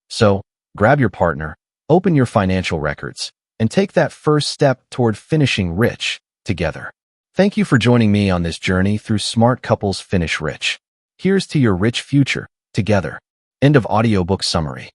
So, grab your partner, open your financial records, and take that first step toward finishing rich together. Thank you for joining me on this journey through Smart Couples Finish Rich. Here's to your rich future together. End of audiobook summary.